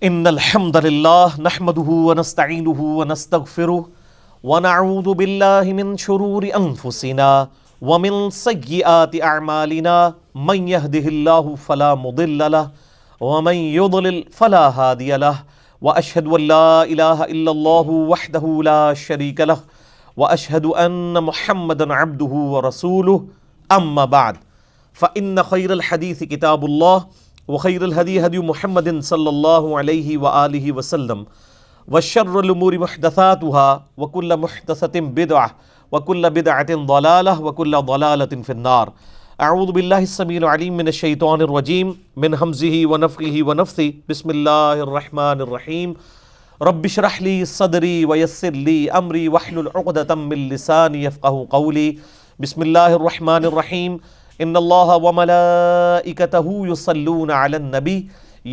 ان الحمد للہ نحمده ونستعینه ونستغفره ونعوذ باللہ من شرور انفسنا ومن سیئات اعمالنا من يهده اللہ فلا مضل له ومن يضلل فلا هادی له واشهد ان لا الہ الا اللہ وحدہ لا شریک له واشهد ان محمدا عبدہ ورسولہ اما بعد فان خیر الحدیث کتاب اللہ وخیر الہدی ہدی محمد صلی اللہ علیہ وآلہ وسلم وشر الامور محدثاتها وکل محدثۃ بدعہ وکل بدعۃ ضلالہ وکل ضلالۃ فی النار۔ اعوذ باللہ السمیع العلیم من الشیطان الرجیم من ہمزہ ونفخہ ونفثہ، بسم اللہ الرحمن الرحیم۔ رب اشرح لی صدری ویسر لی امری واحلل عقدۃ من لسانی یفقہوا قولی۔ بسم اللہ الرحمن الرحیم۔ ان اللہ وملائکتہ یصلون علی النبی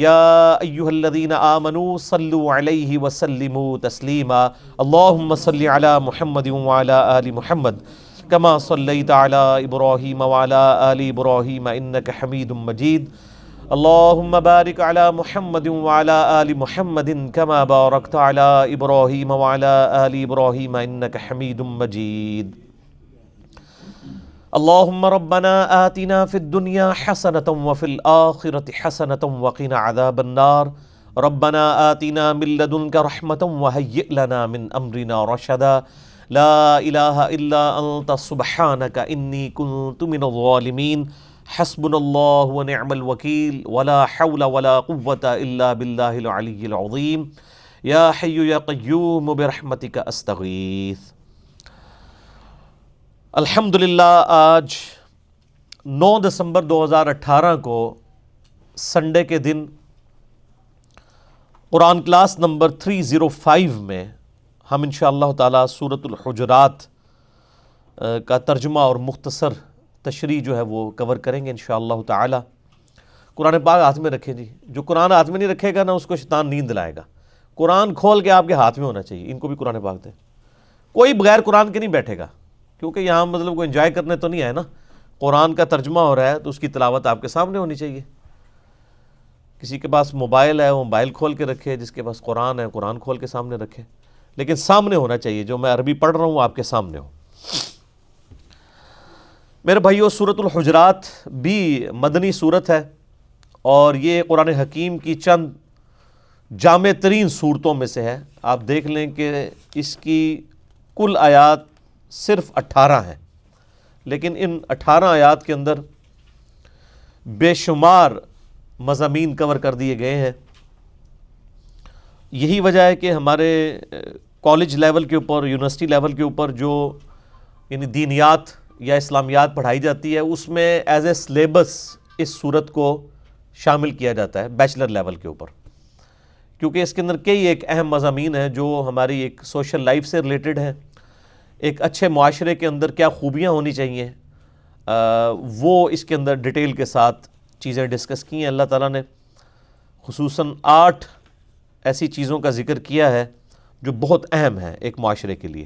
یا ایہا الذین آمنوا صلوا علیہ وسلموا تسلیما۔ اللہم صل علی محمد وعلی آل محمد کما صلیت علی ابراہیم وعلی آل ابراہیم انک حمید مجید۔ اللہم بارک علی محمد وعلی آل محمد کما بارکت علی ابراہیم وعلی آل ابراہیم انک حمید مجید۔ اللہم ربنا آتنا فی الدنیا حسنۃ وفی الآخرۃ حسنۃ وقنا عذاب النار۔ ربنا آتنا من لدنک رحمۃ وہیئ لنا من امرنا رشدا۔ لا الہ الا انت سبحانک انی کنت من الظالمین۔ حسبنا اللہ ونعم الوکیل ولا حول ولا قوة الا باللہ العلی العظیم۔ یا حی یا قیوم برحمتک استغیث۔ الحمدللہ آج 9 دسمبر 2018 کو سنڈے کے دن قرآن کلاس نمبر 305 میں ہم انشاءاللہ تعالی سورۃ الحجرات کا ترجمہ اور مختصر تشریح جو ہے وہ کور کریں گے انشاءاللہ تعالی۔ قرآن پاک ہاتھ میں رکھیں جی، جو قرآن ہاتھ میں نہیں رکھے گا نا اس کو شیطان نیند دلائے گا۔ قرآن کھول کے آپ کے ہاتھ میں ہونا چاہیے، ان کو بھی قرآن پاک دیں۔ کوئی بغیر قرآن کے نہیں بیٹھے گا، کیونکہ یہاں مطلب کوئی انجوائے کرنے تو نہیں ہے نا، قرآن کا ترجمہ ہو رہا ہے تو اس کی تلاوت آپ کے سامنے ہونی چاہیے۔ کسی کے پاس موبائل ہے وہ موبائل کھول کے رکھے، جس کے پاس قرآن ہے قرآن کھول کے سامنے رکھے، لیکن سامنے ہونا چاہیے، جو میں عربی پڑھ رہا ہوں آپ کے سامنے ہو۔ میرے بھائیو، سورۃ الحجرات بھی مدنی سورت ہے اور یہ قرآن حکیم کی چند جامع ترین صورتوں میں سے ہے۔ آپ دیکھ لیں کہ اس کی کل آیات صرف 18 ہیں، لیکن ان 18 آیات کے اندر بے شمار مضامین کور کر دیے گئے ہیں۔ یہی وجہ ہے کہ ہمارے کالج لیول کے اوپر، یونیورسٹی لیول کے اوپر جو یعنی دینیات یا اسلامیات پڑھائی جاتی ہے، اس میں ایز اے سلیبس اس صورت کو شامل کیا جاتا ہے بیچلر لیول کے اوپر، کیونکہ اس کے اندر کئی ایک اہم مضامین ہیں جو ہماری ایک سوشل لائف سے ریلیٹڈ ہیں۔ ایک اچھے معاشرے کے اندر کیا خوبیاں ہونی چاہیے، وہ اس کے اندر ڈیٹیل کے ساتھ چیزیں ڈسکس کی ہیں۔ اللہ تعالیٰ نے خصوصاً 8 ایسی چیزوں کا ذکر کیا ہے جو بہت اہم ہیں ایک معاشرے کے لیے۔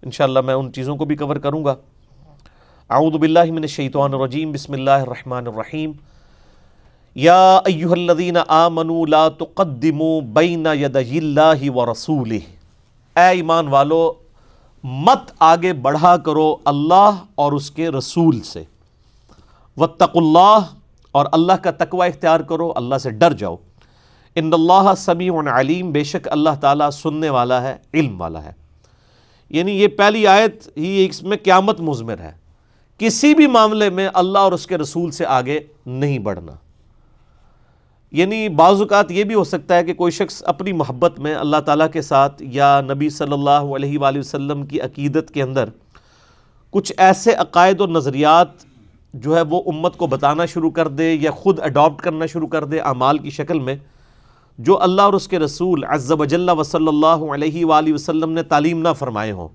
انشاءاللہ میں ان چیزوں کو بھی کور کروں گا۔ اعوذ باللہ من الشیطان الرجیم، بسم اللہ الرحمن الرحیم۔ یا ایہا الذین آمنوا لا تقدموا بین یدی اللہ ورسولہ۔ اے ایمان والو، مت آگے بڑھا کرو اللہ اور اس کے رسول سے۔ واتقوا اللہ، اور اللہ کا تقوی اختیار کرو، اللہ سے ڈر جاؤ۔ ان اللہ سمیع علیم، بے شک اللہ تعالیٰ سننے والا ہے، علم والا ہے۔ یعنی یہ پہلی آیت ہی اس میں قیامت مضمر ہے، کسی بھی معاملے میں اللہ اور اس کے رسول سے آگے نہیں بڑھنا۔ یعنی بعض اوقات یہ بھی ہو سکتا ہے کہ کوئی شخص اپنی محبت میں اللہ تعالیٰ کے ساتھ یا نبی صلی اللہ علیہ وآلہ وسلم کی عقیدت کے اندر کچھ ایسے عقائد و نظریات جو ہے وہ امت کو بتانا شروع کر دے یا خود اڈاپٹ کرنا شروع کر دے اعمال کی شکل میں، جو اللہ اور اس کے رسول عز و جل و صلی اللہ علیہ وآلہ وسلم نے تعلیم نہ فرمائے ہوں،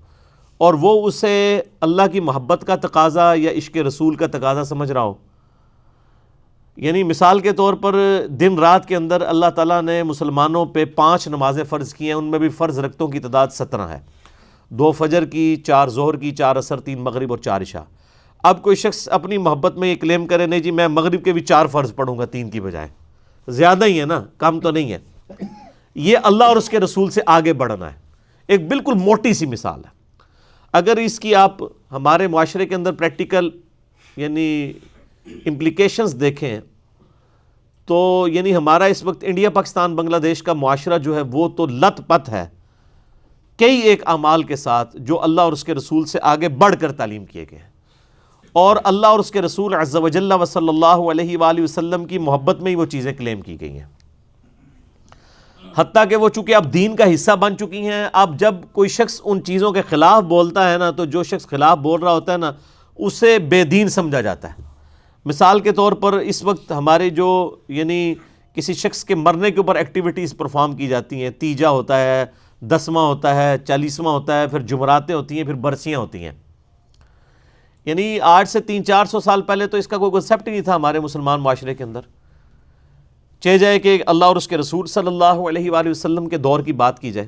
اور وہ اسے اللہ کی محبت کا تقاضا یا عشق رسول کا تقاضا سمجھ رہا ہو۔ یعنی مثال کے طور پر دن رات کے اندر اللہ تعالیٰ نے مسلمانوں پہ 5 نمازیں فرض کی ہیں، ان میں بھی فرض رکعتوں کی تعداد 17 ہے، 2 فجر کی، 4 ظہر کی، 4 عصر، 3 مغرب اور 4 عشاء۔ اب کوئی شخص اپنی محبت میں یہ کلیم کرے نہیں جی میں مغرب کے بھی 4 فرض پڑھوں گا 3 کی بجائے، زیادہ ہی ہے نا، کم تو نہیں ہے۔ یہ اللہ اور اس کے رسول سے آگے بڑھنا ہے. ایک بالکل موٹی سی مثال ہے. اگر اس کی آپ ہمارے معاشرے کے اندر پریکٹیکل یعنی امپلیکیشنز دیکھیں تو یعنی ہمارا اس وقت انڈیا پاکستان بنگلہ دیش کا معاشرہ جو ہے وہ تو لت پت ہے کئی ایک اعمال کے ساتھ جو اللہ اور اس کے رسول سے آگے بڑھ کر تعلیم کیے گئے ہیں، اور اللہ اور اس کے رسول عز و جل و صلی اللہ علیہ وآلہ وسلم کی محبت میں ہی وہ چیزیں کلیم کی گئی ہیں. حتیٰ کہ وہ چونکہ اب دین کا حصہ بن چکی ہیں. اب جب کوئی شخص ان چیزوں کے خلاف بولتا ہے نا تو جو شخص خلاف بول رہا ہوتا ہے نا اسے بے دین سمجھا جاتا ہے. مثال کے طور پر اس وقت ہمارے جو یعنی کسی شخص کے مرنے کے اوپر ایکٹیویٹیز پرفارم کی جاتی ہیں، تیجا ہوتا ہے، 10واں ہوتا ہے، 40واں ہوتا ہے، پھر جمعراتیں ہوتی ہیں، پھر برسیاں ہوتی ہیں. یعنی آج سے 300-400 سال پہلے تو اس کا کوئی کنسیپٹ ہی نہیں تھا ہمارے مسلمان معاشرے کے اندر. چاہے جائے کہ اللہ اور اس کے رسول صلی اللہ علیہ وآلہ وسلم کے دور کی بات کی جائے،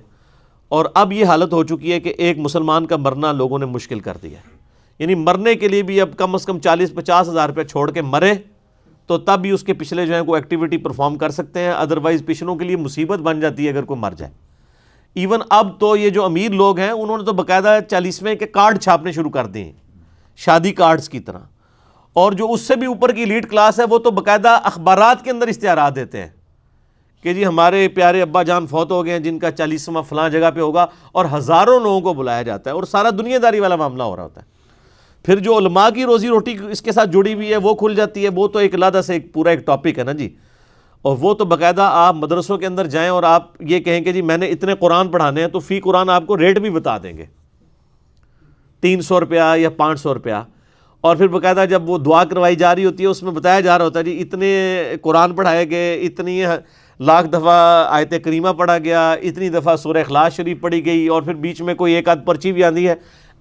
اور اب یہ حالت ہو چکی ہے کہ ایک مسلمان کا مرنا لوگوں نے مشکل کر دیا ہے. یعنی مرنے کے لیے بھی اب کم از کم 40-50 ہزار روپے چھوڑ کے مرے تو تب بھی اس کے پچھلے جو ہیں کوئی ایکٹیویٹی پرفارم کر سکتے ہیں، ادروائز پچھلوں کے لیے مصیبت بن جاتی ہے اگر کوئی مر جائے. ایون اب تو یہ جو امیر لوگ ہیں انہوں نے تو باقاعدہ 40ویں کے کارڈ چھاپنے شروع کر دیے ہیں، شادی کارڈز کی طرح. اور جو اس سے بھی اوپر کی لیڈ کلاس ہے وہ تو باقاعدہ اخبارات کے اندر اشتہارات دیتے ہیں کہ جی ہمارے پیارے ابا جان فوت ہو گئے ہیں جن کا 40واں فلاں جگہ پہ ہوگا، اور ہزاروں لوگوں کو بلایا جاتا ہے اور سارا دنیا داری والا معاملہ ہو رہا ہوتا ہے. پھر جو علماء کی روزی روٹی اس کے ساتھ جڑی ہوئی ہے وہ کھل جاتی ہے. وہ تو ایک علیحدہ سے ایک پورا ایک ٹاپک ہے نا جی. اور وہ تو باقاعدہ آپ مدرسوں کے اندر جائیں اور آپ یہ کہیں کہ جی میں نے اتنے قرآن پڑھانے ہیں تو فی قرآن آپ کو ریٹ بھی بتا دیں گے، 300 روپیہ یا 500 روپیہ. اور پھر باقاعدہ جب وہ دعا کروائی جا رہی ہوتی ہے اس میں بتایا جا رہا ہوتا ہے جی اتنے قرآن پڑھائے گئے، اتنی لاکھ دفعہ آیت کریمہ پڑھا گیا، اتنی دفعہ سورہ اخلاص شریف پڑھی گئی، اور پھر بیچ میں کوئی ایک آدھ پرچی بھی آتی ہے،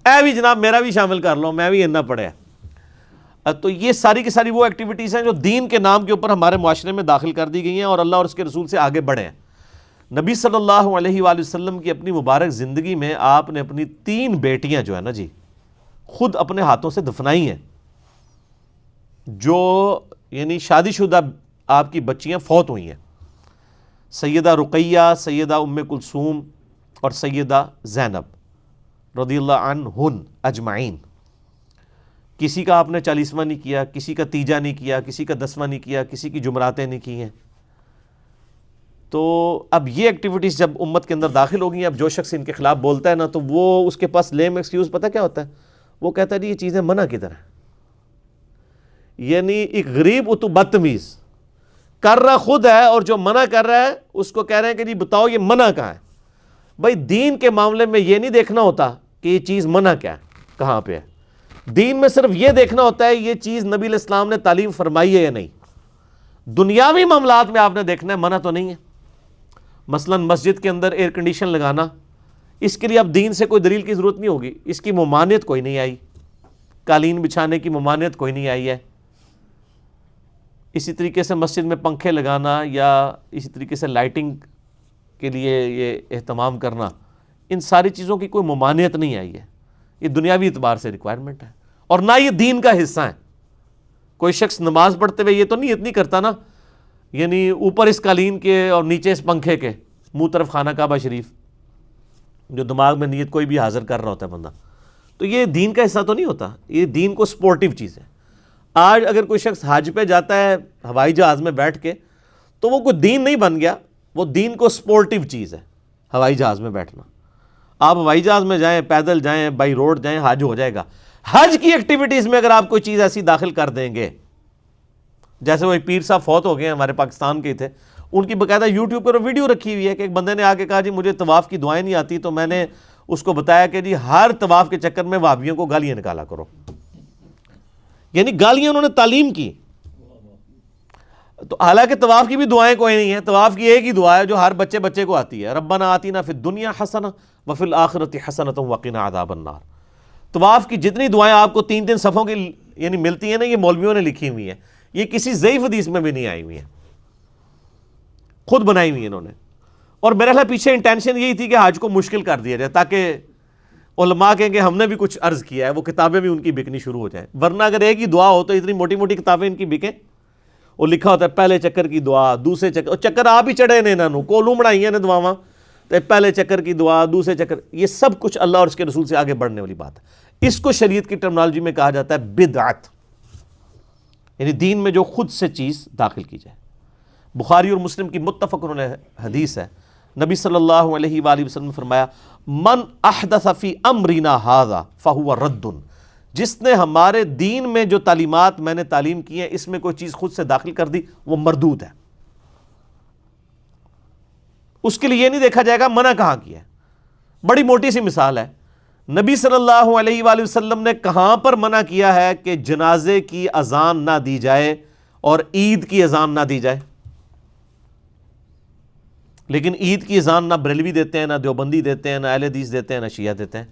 اے بھی جناب میرا بھی شامل کر لو، میں بھی اتنا پڑھا. تو یہ ساری کی ساری وہ ایکٹیویٹیز ہیں جو دین کے نام کے اوپر ہمارے معاشرے میں داخل کر دی گئی ہیں اور اللہ اور اس کے رسول سے آگے بڑھے ہیں. نبی صلی اللہ علیہ وآلہ وسلم کی اپنی مبارک زندگی میں آپ نے اپنی 3 بیٹیاں جو ہے نا جی خود اپنے ہاتھوں سے دفنائی ہیں، جو یعنی شادی شدہ آپ کی بچیاں فوت ہوئی ہیں. سیدہ رقیہ، سیدہ ام کلثوم اور سیدہ زینب رضی اللہ عنہن اجمعین. کسی کا آپ نے 40واں نہیں کیا، کسی کا تیجا نہیں کیا، کسی کا 10واں نہیں کیا، کسی کی جمعراتیں نہیں کی ہیں. تو اب یہ ایکٹیویٹیز جب امت کے اندر داخل ہو گئی ہیں، اب جو شخص ان کے خلاف بولتا ہے نا تو وہ اس کے پاس لیم ایکسکیوز پتہ کیا ہوتا ہے؟ وہ کہتا ہے جی یہ چیزیں منع کدھر ہیں. یعنی ایک غریب تو بدتمیز کر رہا خود ہے اور جو منع کر رہا ہے اس کو کہہ رہے ہیں کہ جی بتاؤ یہ منع کہاں ہے. بھائی دین کے معاملے میں یہ نہیں دیکھنا ہوتا کہ یہ چیز منع کیا ہے، کہاں پہ ہے. دین میں صرف یہ دیکھنا ہوتا ہے یہ چیز نبی علیہ السلام نے تعلیم فرمائی ہے یا نہیں. دنیاوی معاملات میں آپ نے دیکھنا ہے منع تو نہیں ہے. مثلا مسجد کے اندر ایئر کنڈیشن لگانا، اس کے لیے اب دین سے کوئی دلیل کی ضرورت نہیں ہوگی، اس کی ممانعت کوئی نہیں آئی. قالین بچھانے کی ممانعت کوئی نہیں آئی ہے. اسی طریقے سے مسجد میں پنکھے لگانا یا اسی طریقے سے لائٹنگ کے لیے یہ اہتمام کرنا، ان ساری چیزوں کی کوئی ممانعت نہیں آئی ہے. یہ دنیاوی اعتبار سے ریکوائرمنٹ ہے اور نہ یہ دین کا حصہ ہے. کوئی شخص نماز پڑھتے ہوئے یہ تو نیت نہیں کرتا نا یعنی اوپر اس قالین کے اور نیچے اس پنکھے کے، منہ طرف خانہ کعبہ شریف، جو دماغ میں نیت کوئی بھی حاضر کر رہا ہوتا ہے بندہ. تو یہ دین کا حصہ تو نہیں ہوتا، یہ دین کو سپورٹیو چیز ہے. آج اگر کوئی شخص حج پہ جاتا ہے ہوائی جہاز میں بیٹھ کے تو وہ کوئی دین نہیں بن گیا، وہ دین کو سپورٹیو چیز ہے ہوائی جہاز میں بیٹھنا. آپ ہوائی جہاز میں جائیں، پیدل جائیں، بائی روڈ جائیں، حج ہو جائے گا. حج کی ایکٹیویٹیز میں اگر آپ کوئی چیز ایسی داخل کر دیں گے، جیسے وہ پیر صاحب فوت ہو گئے ہیں ہمارے پاکستان کے تھے، ان کی باقاعدہ یوٹیوب پر ویڈیو رکھی ہوئی ہے کہ ایک بندے نے آ کے کہا جی مجھے طواف کی دعائیں نہیں آتی، تو میں نے اس کو بتایا کہ جی ہر طواف کے چکر میں وہابیوں کو گالیاں نکالا کرو. یعنی گالیاں انہوں نے تعلیم کی. تو حالانکہ طواف کی بھی دعائیں کوئی نہیں ہیں، طواف کی ایک ہی دعا ہے جو ہر بچے کو آتی ہے، ربنا آتینا فی الدنیا حسنہ وفی الآخرۃ حسنۃ وقنا عذاب النار. طواف کی جتنی دعائیں آپ کو 3 صفحوں کی یعنی ملتی ہیں نا، یہ مولویوں نے لکھی ہوئی ہیں، یہ کسی ضعیف حدیث میں بھی نہیں آئی ہوئی ہیں، خود بنائی ہوئی ہیں انہوں نے. اور میرے خیال پیچھے انٹینشن یہی تھی کہ حج کو مشکل کر دیا جائے تاکہ علماء کہیں کہ ہم نے بھی کچھ عرض کیا ہے، وہ کتابیں بھی ان کی بکنی شروع ہو جائیں. ورنہ اگر ایک ہی دعا ہو تو اتنی موٹی موٹی کتابیں ان کی بکیں. وہ لکھا ہوتا ہے پہلے چکر کی دعا، دوسرے چکر، چکر آپ ہی چڑھے نے انہوں کولوں بڑھائی نے دعاواں، تو پہلے چکر کی دعا، دوسرے چکر، یہ سب کچھ اللہ اور اس کے رسول سے آگے بڑھنے والی بات ہے۔ اس کو شریعت کی ٹرمنالوجی میں کہا جاتا ہے بدعت، یعنی دین میں جو خود سے چیز داخل کی جائے۔ بخاری اور مسلم کی متفق علیہ حدیث ہے، نبی صلی اللہ علیہ وآلہ وسلم نے فرمایا من احدث فی امرنا ھذا فہو رد، جس نے ہمارے دین میں جو تعلیمات میں نے تعلیم کی ہیں اس میں کوئی چیز خود سے داخل کر دی وہ مردود ہے۔ اس کے لیے یہ نہیں دیکھا جائے گا منع کہاں کیا ہے۔ بڑی موٹی سی مثال ہے، نبی صلی اللہ علیہ وآلہ وسلم نے کہاں پر منع کیا ہے کہ جنازے کی اذان نہ دی جائے اور عید کی اذان نہ دی جائے؟ لیکن عید کی اذان نہ بریلوی دیتے ہیں، نہ دیوبندی دیتے ہیں، نہ اہل حدیث دیتے ہیں، نہ شیعہ دیتے ہیں۔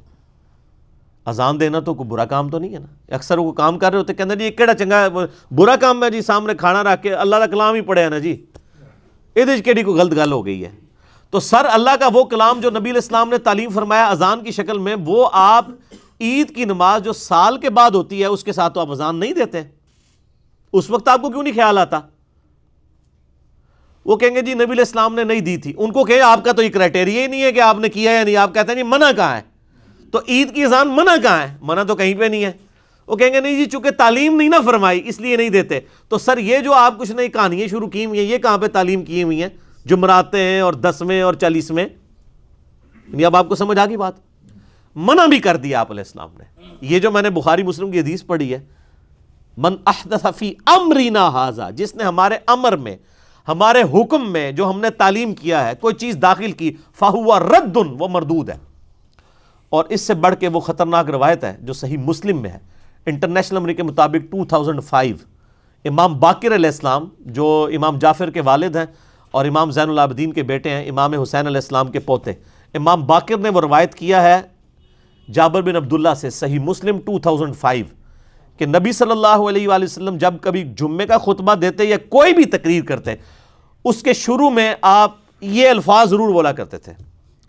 اذان دینا تو کوئی برا کام تو نہیں ہے نا، اکثر وہ کام کر رہے ہوتے کہتے ہیں جی یہ کیڑا چنگا ہے، برا کام ہے جی سامنے کھانا رکھ کے اللہ کا کلام ہی پڑھے نا جی، یہ کیڑی کوئی غلط گل ہو گئی ہے۔ تو سر اللہ کا وہ کلام جو نبی علیہ السلام نے تعلیم فرمایا اذان کی شکل میں، وہ آپ عید کی نماز جو سال کے بعد ہوتی ہے اس کے ساتھ تو آپ اذان نہیں دیتے، اس وقت آپ کو کیوں نہیں خیال آتا؟ وہ کہیں گے جی نبی علیہ السلام نے نہیں دی تھی، ان کو کہیں آپ کا تو یہ کرائٹیریا ہی نہیں ہے کہ آپ نے کیا یا نہیں، آپ کہتے ہیں جی منع کہاں ہے، تو عید کی اذان منع کہاں ہے؟ منع تو کہیں پہ نہیں ہے۔ وہ کہیں گے نہیں جی چونکہ تعلیم نہیں نہ فرمائی اس لیے نہیں دیتے۔ تو سر یہ جو آپ کچھ نئی کہانیاں شروع کی ہوئی ہیں یہ کہاں پہ تعلیم کی ہوئی ہیں؟ جمعراتیں ہیں اور 10ویں اور 40ویں، یعنی اب آپ کو سمجھ آ گئی بات؟ منع بھی کر دیا آپ علیہ السلام نے۔ یہ جو میں نے بخاری مسلم کی حدیث پڑھی ہے، من احدث فی امرنا ھذا، جس نے ہمارے امر میں، ہمارے حکم میں جو ہم نے تعلیم کیا ہے کوئی چیز داخل کی، فہو رد، وہ مردود ہے۔ اور اس سے بڑھ کے وہ خطرناک روایت ہے جو صحیح مسلم میں ہے، انٹرنیشنل نمبر کے مطابق 2005، امام باقر علیہ السلام جو امام جعفر کے والد ہیں اور امام زین العابدین کے بیٹے ہیں، امام حسین علیہ السلام کے پوتے، امام باقر نے وہ روایت کیا ہے جابر بن عبداللہ سے، صحیح مسلم 2005، کہ نبی صلی اللہ علیہ وآلہ وسلم جب کبھی جمعے کا خطبہ دیتے یا کوئی بھی تقریر کرتے اس کے شروع میں آپ یہ الفاظ ضرور بولا کرتے تھے،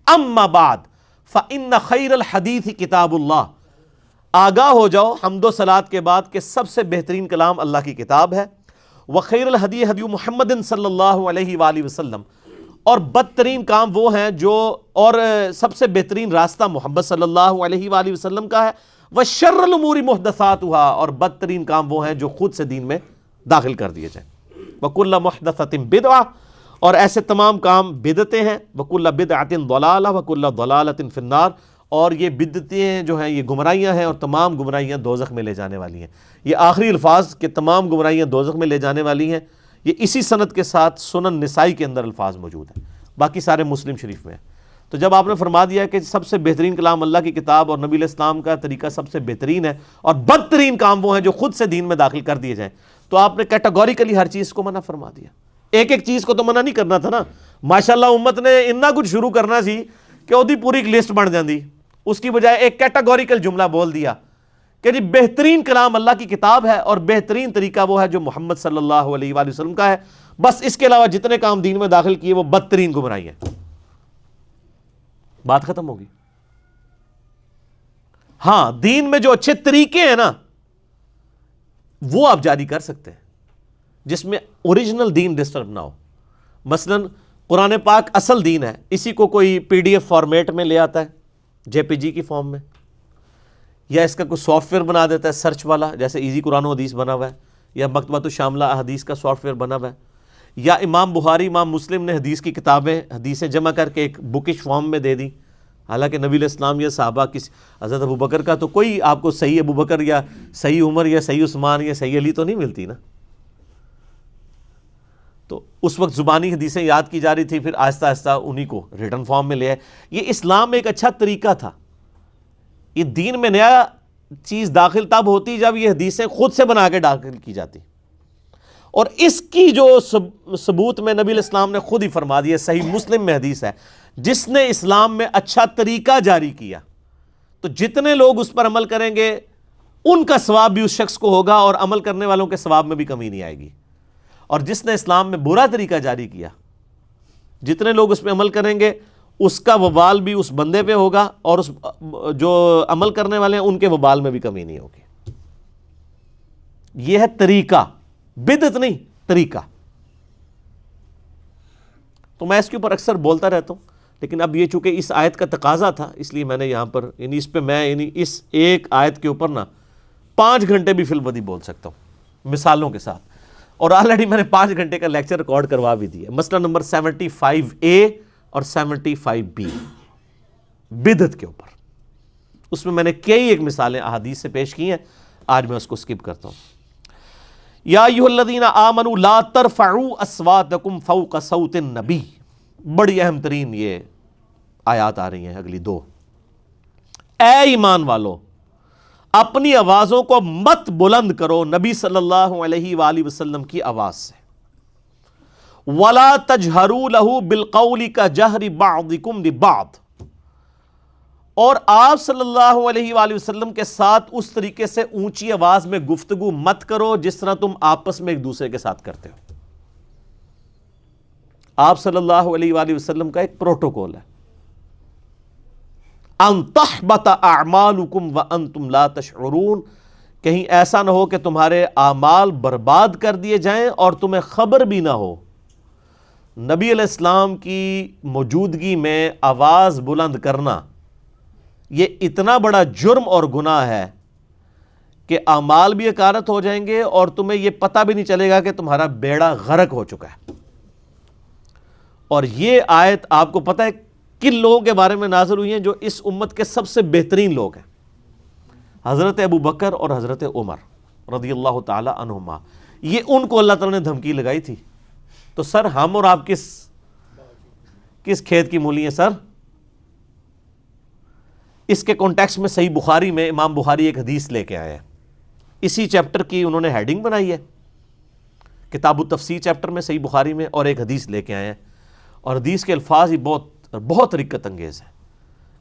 اما بعد فإن خیر الحدیث کتاب اللہ، آگاہ ہو جاؤ حمد و صلات کے بعد کہ سب سے بہترین کلام اللہ کی کتاب ہے، وخیر الہدی ہدی محمد صلی اللہ علیہ وآلہ وسلم، اور بدترین کام وہ ہیں جو، اور سب سے بہترین راستہ محمد صلی اللہ علیہ وآلہ وسلم کا ہے، وشر الامور محدثاتها، اور بدترین کام وہ ہیں جو خود سے دین میں داخل کر دیے جائیں، وکل محدثۃ بدعہ، اور ایسے تمام کام بدعتیں ہیں، وکل بدعۃ ضلالہ وکل ضلالۃ فی النار، اور یہ بدعتیں جو ہیں یہ گمراہیاں ہیں اور تمام گمراہیاں دوزخ میں لے جانے والی ہیں۔ یہ آخری الفاظ کہ تمام گمراہیاں دوزخ میں لے جانے والی ہیں، یہ اسی سند کے ساتھ سنن نسائی کے اندر الفاظ موجود ہیں، باقی سارے مسلم شریف میں ہیں۔ تو جب آپ نے فرما دیا کہ سب سے بہترین کلام اللہ کی کتاب اور نبی علیہ السلام کا طریقہ سب سے بہترین ہے اور بدترین کام وہ ہیں جو خود سے دین میں داخل کر دیے جائیں، تو آپ نے کیٹیگوریکلی ہر چیز کو منع فرما دیا۔ ایک ایک چیز کو تو منع نہیں کرنا تھا نا، ماشاءاللہ امت نے اتنا کچھ شروع کرنا سی کہ وہ پوری ایک لسٹ بن جاندی، اس کی بجائے ایک کیٹیگوریکل جملہ بول دیا کہ جی بہترین کلام اللہ کی کتاب ہے اور بہترین طریقہ وہ ہے جو محمد صلی اللہ علیہ وآلہ وسلم کا ہے، بس اس کے علاوہ جتنے کام دین میں داخل کیے وہ بدترین گمراہی ہیں۔ بات ختم ہوگی۔ ہاں دین میں جو اچھے طریقے ہیں نا وہ آپ جاری کر سکتے ہیں جس میں اوریجنل دین ڈسٹرب نہ ہو۔ مثلا قرآن پاک اصل دین ہے، اسی کو کوئی PDF فارمیٹ میں لے آتا ہے، JPG کی فارم میں، یا اس کا کوئی سافٹ ویئر بنا دیتا ہے سرچ والا، جیسے ایزی قرآن و حدیث بنا ہوا ہے، یا مکتبۃ الشاملہ احادیث کا سافٹ ویئر بنا ہوا ہے، یا امام بخاری امام مسلم نے حدیث کی کتابیں حدیثیں جمع کر کے ایک بکش فارم میں دے دی، حالانکہ نبی علیہ السلام یا صحابہ کسی حضرت ابوبکر کا تو کوئی آپ کو صحیح ابوبکر یا صحیح عمر یا صحیح عثمان یا صحیح علی تو نہیں ملتی نا، تو اس وقت زبانی حدیثیں یاد کی جا رہی تھی، پھر آہستہ آہستہ انہی کو ریٹن فارم میں لے آئے۔ یہ اسلام میں ایک اچھا طریقہ تھا۔ یہ دین میں نیا چیز داخل تب ہوتی جب یہ حدیثیں خود سے بنا کے داخل کی جاتی، اور اس کی جو ثبوت میں نبی علیہ السلام نے خود ہی فرما دیا، صحیح مسلم میں حدیث ہے، جس نے اسلام میں اچھا طریقہ جاری کیا تو جتنے لوگ اس پر عمل کریں گے ان کا ثواب بھی اس شخص کو ہوگا اور عمل کرنے والوں کے ثواب میں بھی کمی نہیں آئے گی، اور جس نے اسلام میں برا طریقہ جاری کیا جتنے لوگ اس پہ عمل کریں گے اس کا وبال بھی اس بندے پہ ہوگا اور اس جو عمل کرنے والے ہیں ان کے وبال میں بھی کمی نہیں ہوگی۔ یہ ہے طریقہ، بدعت نہیں، طریقہ. تو میں اس کے اوپر اکثر بولتا رہتا ہوں، لیکن اب یہ چونکہ اس آیت کا تقاضا تھا اس لیے میں نے یہاں پر اس پہ میں اس ایک آیت کے اوپر 5 گھنٹے بھی فی البدی بول سکتا ہوں مثالوں کے ساتھ، اور آلریڈی میں نے 5 گھنٹے کا لیکچر ریکارڈ کروا بھی دیا. مسئلہ نمبر 75A اور 75B بدعت کے اوپر، اس میں نے کئی ایک مثالیں احادیث سے پیش کی ہیں. آج میں اس کو سکپ کرتا ہوں. یا ایھا الذین آمنوا لا ترفعوا اصواتکم فوق صوت النبی. بڑی اہم ترین یہ آیات آ رہی ہیں اگلی 2. اے ایمان والو، اپنی آوازوں کو مت بلند کرو نبی صلی اللہ علیہ وآلہ وسلم کی آواز سے. وَلَا تَجْهَرُوا لَهُ بِالْقَوْلِ كَجَهْرِ بَعْضِكُمْ لِبَعْضٍ. اور آپ صلی اللہ علیہ وآلہ وسلم کے ساتھ اس طریقے سے اونچی آواز میں گفتگو مت کرو جس طرح تم آپس میں ایک دوسرے کے ساتھ کرتے ہو. آپ صلی اللہ علیہ وآلہ وسلم کا ایک پروٹوکول ہے، ان تحبط اعمالکم وانتم لا تشعرون. کہیں ایسا نہ ہو کہ تمہارے اعمال برباد کر دیے جائیں اور تمہیں خبر بھی نہ ہو. نبی علیہ السلام کی موجودگی میں آواز بلند کرنا یہ اتنا بڑا جرم اور گناہ ہے کہ اعمال بھی اکارت ہو جائیں گے اور تمہیں یہ پتہ بھی نہیں چلے گا کہ تمہارا بیڑا غرق ہو چکا ہے. اور یہ آیت آپ کو پتہ ہے کن لوگوں کے بارے میں نازل ہوئی ہیں جو اس امت کے سب سے بہترین لوگ ہیں؟ حضرت ابو بکر اور حضرت عمر رضی اللہ تعالی عنہما. یہ ان کو اللہ تعالیٰ نے دھمکی لگائی تھی. تو سر ہم اور آپ کس کھیت کی مولی ہیں سر؟ اس کے کانٹیکسٹ میں صحیح بخاری میں امام بخاری ایک حدیث لے کے آئے ہیں. اسی چیپٹر کی انہوں نے ہیڈنگ بنائی ہے، کتاب التفسیر چیپٹر میں صحیح بخاری میں، اور ایک حدیث لے کے آئے ہیں. اور حدیث کے الفاظ ہی بہت رقت انگیز ہیں.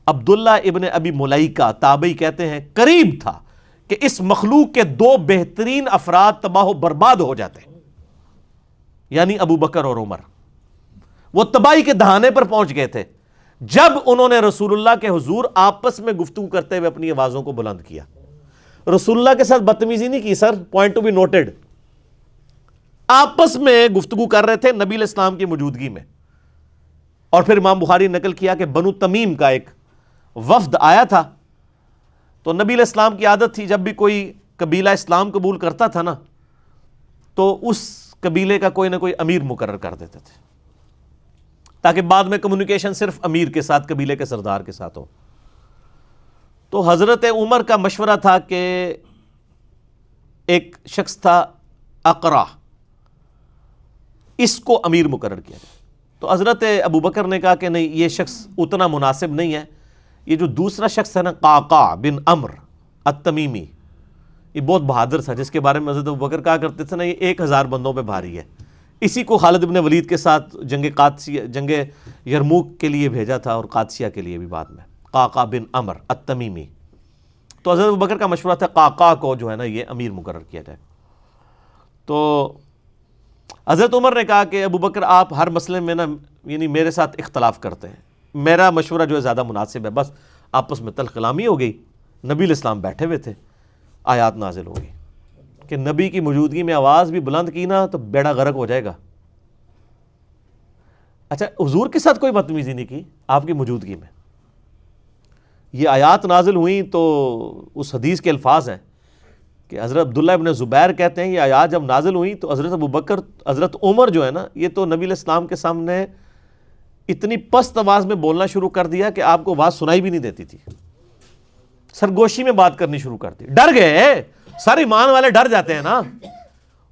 عبداللہ ابن ابی ملیکہ تابعی کہتے ہیں قریب تھا کہ اس مخلوق کے 2 بہترین افراد تباہ و برباد ہو جاتے ہیں، یعنی ابو بکر اور عمر. وہ تباہی کے دہانے پر پہنچ گئے تھے جب انہوں نے رسول اللہ کے حضور آپس میں گفتگو کرتے ہوئے اپنی آوازوں کو بلند کیا. رسول اللہ کے ساتھ بدتمیزی نہیں کی سر، پوائنٹ ٹو بی نوٹڈ. آپس میں گفتگو کر رہے تھے نبی علیہ السلام کی موجودگی میں. اور پھر امام بخاری نقل کیا کہ بنو تمیم کا ایک وفد آیا تھا. تو نبی علیہ السلام کی عادت تھی جب بھی کوئی قبیلہ اسلام قبول کرتا تھا تو اس قبیلے کا کوئی نہ کوئی امیر مقرر کر دیتے تھے تاکہ بعد میں کمیونیکیشن صرف امیر کے ساتھ، قبیلے کے سردار کے ساتھ ہو. تو حضرت عمر کا مشورہ تھا کہ ایک شخص تھا اقرع، اس کو امیر مقرر کیا جائے. تو حضرت ابو بکر نے کہا کہ نہیں، یہ شخص اتنا مناسب نہیں ہے. یہ جو دوسرا شخص ہے قعقاع بن عمرو التمیمی، یہ بہت بہادر تھا جس کے بارے میں حضرت ابو بکر کہا کرتے تھے یہ 1000 بندوں پہ بھاری ہے. اسی کو خالد بن ولید کے ساتھ جنگ یرموک کے لیے بھیجا تھا، اور قادسیہ کے لیے بھی بعد میں. قعقاع بن عمرو التمیمی. تو حضرت ابو بکر کا مشورہ تھا قعقاع کو جو ہے یہ امیر مقرر کیا جائے. تو حضرت عمر نے کہا کہ ابو بکر آپ ہر مسئلے میں یعنی میرے ساتھ اختلاف کرتے ہیں، میرا مشورہ جو ہے زیادہ مناسب ہے. بس آپس میں تلخ کلامی ہو گئی. نبی علیہ السلام بیٹھے ہوئے تھے، آیات نازل ہو گئی کہ نبی کی موجودگی میں آواز بھی بلند کی تو بیڑا غرق ہو جائے گا. اچھا، حضور کے ساتھ کوئی بدتمیزی نہیں کی آپ کی موجودگی میں. یہ آیات نازل ہوئیں تو اس حدیث کے الفاظ ہیں کہ حضرت عبداللہ ابن زبیر کہتے ہیں یہ آیات جب نازل ہوئیں تو حضرت ابو بکر، حضرت عمر جو ہے یہ تو نبی علیہ السلام کے سامنے اتنی پست آواز میں بولنا شروع کر دیا کہ آپ کو آواز سنائی بھی نہیں دیتی تھی. سرگوشی میں بات کرنی شروع کر دی. ڈر گئے سر، ایمان والے ڈر جاتے ہیں نا.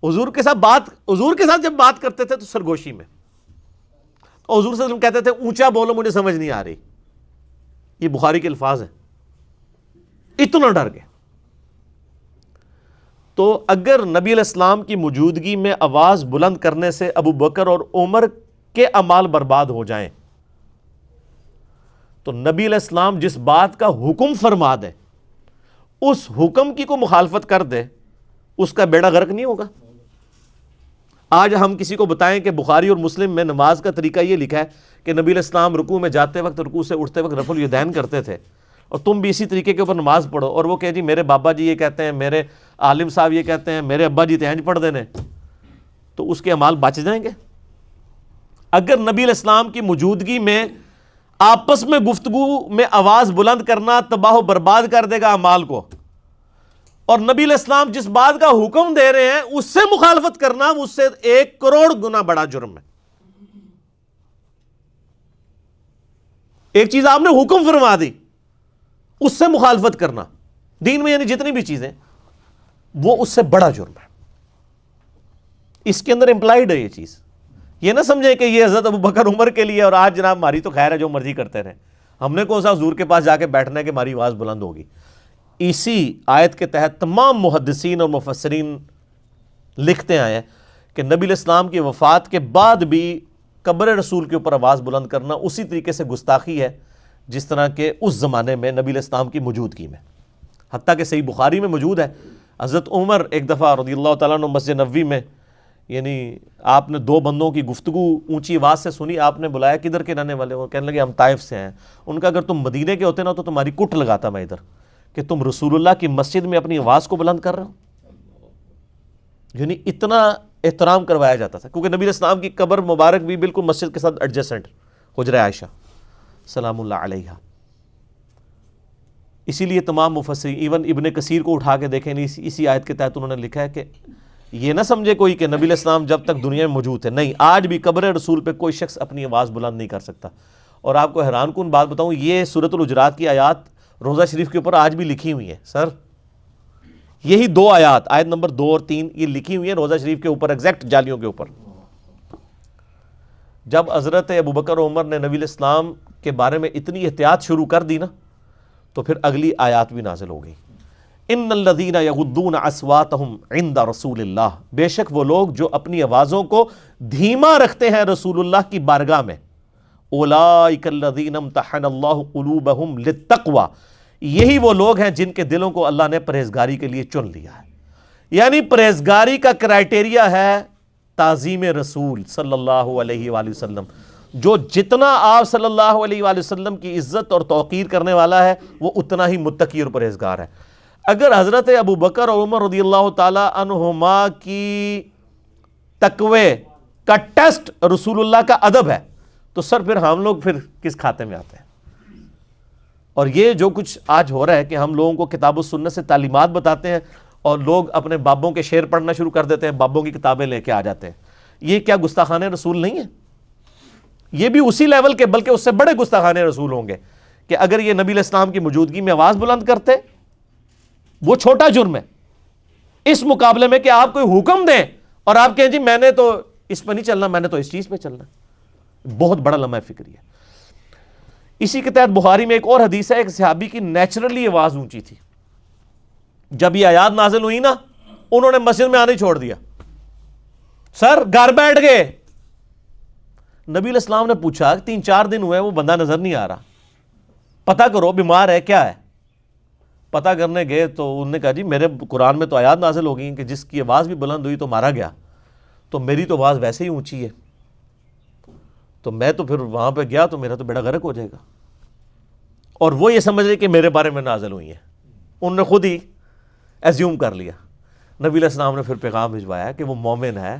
حضور کے ساتھ جب بات کرتے تھے تو سرگوشی میں. اور حضور صلی اللہ علیہ وسلم کہتے تھے اونچا بولو مجھے سمجھ نہیں آ رہی. یہ بخاری کے الفاظ ہیں. اتنا ڈر گئے. تو اگر نبی علیہ السلام کی موجودگی میں آواز بلند کرنے سے ابو بکر اور عمر کے اعمال برباد ہو جائیں تو نبی علیہ السلام جس بات کا حکم فرما دے اس حکم کی کوئی مخالفت کر دے، اس کا بیڑا غرق نہیں ہوگا. آج ہم کسی کو بتائیں کہ بخاری اور مسلم میں نماز کا طریقہ یہ لکھا ہے کہ نبی علیہ السلام رکوع میں جاتے وقت، رکوع سے اٹھتے وقت رفع الیدین کرتے تھے، اور تم بھی اسی طریقے کے اوپر نماز پڑھو. اور وہ کہ جی میرے بابا جی یہ کہتے ہیں، میرے عالم صاحب یہ کہتے ہیں، میرے ابا جی تینج پڑھ دینے. تو اس کے اعمال بچ جائیں گے. اگر نبی علیہ السلام کی موجودگی میں آپس میں گفتگو میں آواز بلند کرنا تباہ و برباد کر دے گا اعمال کو، اور نبی علیہ السلام جس بات کا حکم دے رہے ہیں اس سے مخالفت کرنا اس سے 1 کروڑ گنا بڑا جرم ہے. ایک چیز آپ نے حکم فرما دی، اس سے مخالفت کرنا دین میں یعنی جتنی بھی چیزیں وہ اس سے بڑا جرم ہے. اس کے اندر امپلائیڈ ہے یہ چیز. یہ نہ سمجھیں کہ یہ حضرت ابوبکر عمر کے لیے اور آج جناب ہماری تو خیر ہے جو مرضی کرتے رہیں، ہم نے کون سا حضور کے پاس جا کے بیٹھنا ہے کہ ہماری آواز بلند ہوگی. اسی آیت کے تحت تمام محدثین اور مفسرین لکھتے آئے ہیں کہ نبی علیہ السلام کی وفات کے بعد بھی قبر رسول کے اوپر آواز بلند کرنا اسی طریقے سے گستاخی ہے جس طرح کہ اس زمانے میں نبی علیہ السلام کی موجودگی میں. حتیٰ کہ صحیح بخاری میں موجود ہے حضرت عمر ایک دفعہ رضی اللہ تعالیٰ عنہ مسجد نبوی میں، یعنی آپ نے 2 بندوں کی گفتگو اونچی آواز سے سنی. آپ نے بلایا کدھر کے رہنے والے؟ وہ کہنے لگے ہم طائف سے ہیں. ان کا اگر تم مدینے کے ہوتے نا تو تمہاری کٹ لگاتا میں ادھر، کہ تم رسول اللہ کی مسجد میں اپنی آواز کو بلند کر رہے ہو. یعنی اتنا احترام کروایا جاتا تھا، کیونکہ نبی علیہ السلام کی قبر مبارک بھی بالکل مسجد کے ساتھ ایڈجسٹنٹ، حجرہ عائشہ سلام اللہ علیہا. اسی لیے تمام مفسرین ایون ابن کثیر کو اٹھا کے دیکھیں، اسی آیت کے تحت انہوں نے لکھا ہے کہ یہ نہ سمجھے کوئی کہ نبی علیہ السلام جب تک دنیا میں موجود ہے، نہیں، آج بھی قبر رسول پہ کوئی شخص اپنی آواز بلند نہیں کر سکتا. اور آپ کو حیران کن بات بتاؤں، یہ سورۃ الحجرات کی آیات روضہ شریف کے اوپر آج بھی لکھی ہوئی ہیں. سر یہی 2 آیات، آیت نمبر 2 اور 3 یہ لکھی ہوئی ہیں روضہ شریف کے اوپر، ایگزیکٹ جالیوں کے اوپر. جب حضرت ابوبکر عمر نے نبی علیہ السلام کے بارے میں اتنی احتیاط شروع کر دی نا، تو پھر اگلی آیات بھی نازل ہو گئی. ان الذین یغضون اصواتهم عند رسول اللہ، بے شک وہ لوگ جو اپنی آوازوں کو دھیما رکھتے ہیں رسول اللہ کی بارگاہ میں. اولئک الذین امتحن اللہ قلوبهم للتقوی، یہی وہ لوگ ہیں جن کے دلوں کو اللہ نے پرہیزگاری کے لیے چن لیا ہے. یعنی پرہیزگاری کا کرائٹیریا ہے تعظیم رسول صلی اللہ علیہ وآلہ وسلم. جو جتنا آپ صلی اللہ علیہ وآلہ وسلم کی عزت اور توقیر کرنے والا ہے وہ اتنا ہی متقی اور پرہیزگار ہے. اگر حضرت ابوبکر اور عمر رضی اللہ تعالی عنہما کی تقوی کا ٹیسٹ رسول اللہ کا ادب ہے تو سر پھر ہم لوگ پھر کس کھاتے میں آتے ہیں؟ اور یہ جو کچھ آج ہو رہا ہے کہ ہم لوگوں کو کتاب و سنت سے تعلیمات بتاتے ہیں اور لوگ اپنے بابوں کے شعر پڑھنا شروع کر دیتے ہیں، بابوں کی کتابیں لے کے آ جاتے ہیں. یہ کیا گستاخان رسول نہیں ہے؟ یہ بھی اسی لیول کے بلکہ اس سے بڑے گستاخان رسول ہوں گے کہ اگر یہ نبی علیہ السلام کی موجودگی میں آواز بلند کرتے، وہ چھوٹا جرم ہے اس مقابلے میں کہ آپ کوئی حکم دیں اور آپ کہیں جی میں نے تو اس پہ نہیں چلنا، میں نے تو اس چیز پہ چلنا. بہت بڑا لمحہ فکری ہے. اسی کے تحت بخاری میں ایک اور حدیث ہے، ایک صحابی کی نیچرلی آواز اونچی تھی. جب یہ آیات نازل ہوئی نا انہوں نے مسجد میں آنے ہی چھوڑ دیا، سر گھر بیٹھ گئے. نبی علیہ السلام نے پوچھا 3-4 دن ہوئے وہ بندہ نظر نہیں آ رہا، پتہ کرو بیمار ہے کیا ہے. پتہ کرنے گئے تو انہوں نے کہا جی میرے قرآن میں تو آیات نازل ہو گئی کہ جس کی آواز بھی بلند ہوئی تو مارا گیا، تو میری تو آواز ویسے ہی اونچی ہے، تو میں تو پھر وہاں پہ گیا تو میرا تو بیڑا غرق ہو جائے گا. اور وہ یہ سمجھ رہے کہ میرے بارے میں نازل ہوئی ہیں، انہوں نے خود ہی ایزیوم کر لیا. نبی علیہ السلام نے پھر پیغام بھجوایا کہ وہ مومن ہے،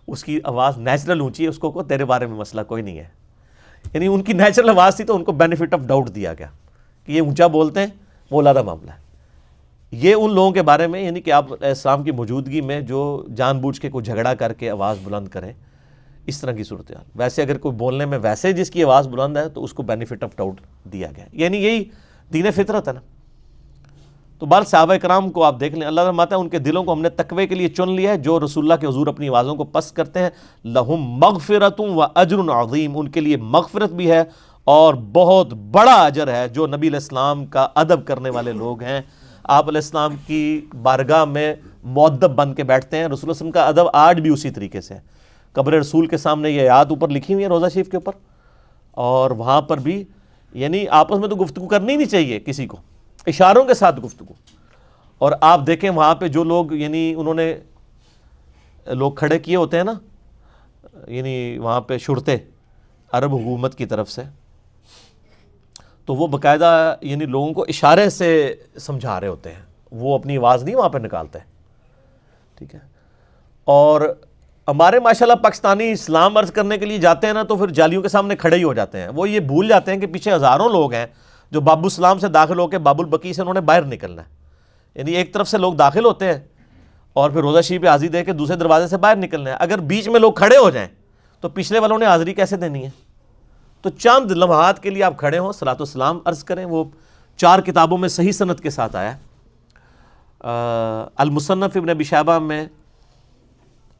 اس کی آواز نیچرل اونچی ہے، اس کو تیرے بارے میں مسئلہ کوئی نہیں ہے. یعنی ان کی نیچرل آواز تھی تو ان کو بینیفٹ آف ڈاؤٹ دیا گیا کہ یہ اونچا بولتے ہیں، وہ علیحدہ معاملہ ہے. یہ ان لوگوں کے بارے میں یعنی کہ آپ اسلام کی موجودگی میں جو جان بوجھ کے کوئی جھگڑا کر کے آواز بلند کریں، اس طرح کی صورتحال. ویسے اگر کوئی بولنے میں ویسے جس کی آواز بلند ہے تو اس کو بینیفٹ آف ڈاؤٹ دیا گیا، یعنی یہی دین فطرت ہے نا. تو بہرحال صحابہ کرام کو آپ دیکھ لیں، اللہ فرماتا ہے ان کے دلوں کو ہم نے تقوی کے لیے چن لیا ہے. جو رسول اللہ کے حضور اپنی آوازوں کو پست کرتے ہیں، لہم مغفرۃ و اجر عظیم، ان کے لیے مغفرت بھی ہے اور بہت بڑا اجر ہے. جو نبی علیہ السلام کا ادب کرنے والے لوگ ہیں، آپ علیہ السلام کی بارگاہ میں مؤدب بن کے بیٹھتے ہیں. رسول اللہ علیہ وسلم کا ادب آج بھی اسی طریقے سے ہے. قبر رسول کے سامنے یہ آیات اوپر لکھی ہوئی ہیں روضہ شریف کے اوپر، اور وہاں پر بھی یعنی آپس میں تو گفتگو کرنی ہی نہیں چاہیے کسی کو، اشاروں کے ساتھ گفتگو. اور آپ دیکھیں وہاں پہ جو لوگ یعنی انہوں نے لوگ کھڑے کیے ہوتے ہیں نا، یعنی وہاں پہ شرطے عرب حکومت کی طرف سے، تو وہ باقاعدہ یعنی لوگوں کو اشارے سے سمجھا رہے ہوتے ہیں، وہ اپنی آواز نہیں وہاں پہ نکالتے. ٹھیک ہے. اور ہمارے ماشاءاللہ پاکستانی اسلام عرض کرنے کے لیے جاتے ہیں نا تو پھر جالیوں کے سامنے کھڑے ہی ہو جاتے ہیں. وہ یہ بھول جاتے ہیں کہ پیچھے ہزاروں لوگ ہیں جو باب السلام سے داخل ہو کے باب البقیع سے انہوں نے باہر نکلنا ہے. یعنی ایک طرف سے لوگ داخل ہوتے ہیں اور پھر روزہ شریف پہ حاضری دے کے دوسرے دروازے سے باہر نکلنا ہے. اگر بیچ میں لوگ کھڑے ہو جائیں تو پچھلے والوں نے حاضری کیسے دینی ہے؟ تو چند لمحات کے لیے آپ کھڑے ہوں، صلاۃ و سلام عرض کریں. وہ 4 کتابوں میں صحیح سند کے ساتھ آیا ہے، المصنف ابن ابی شیبہ میں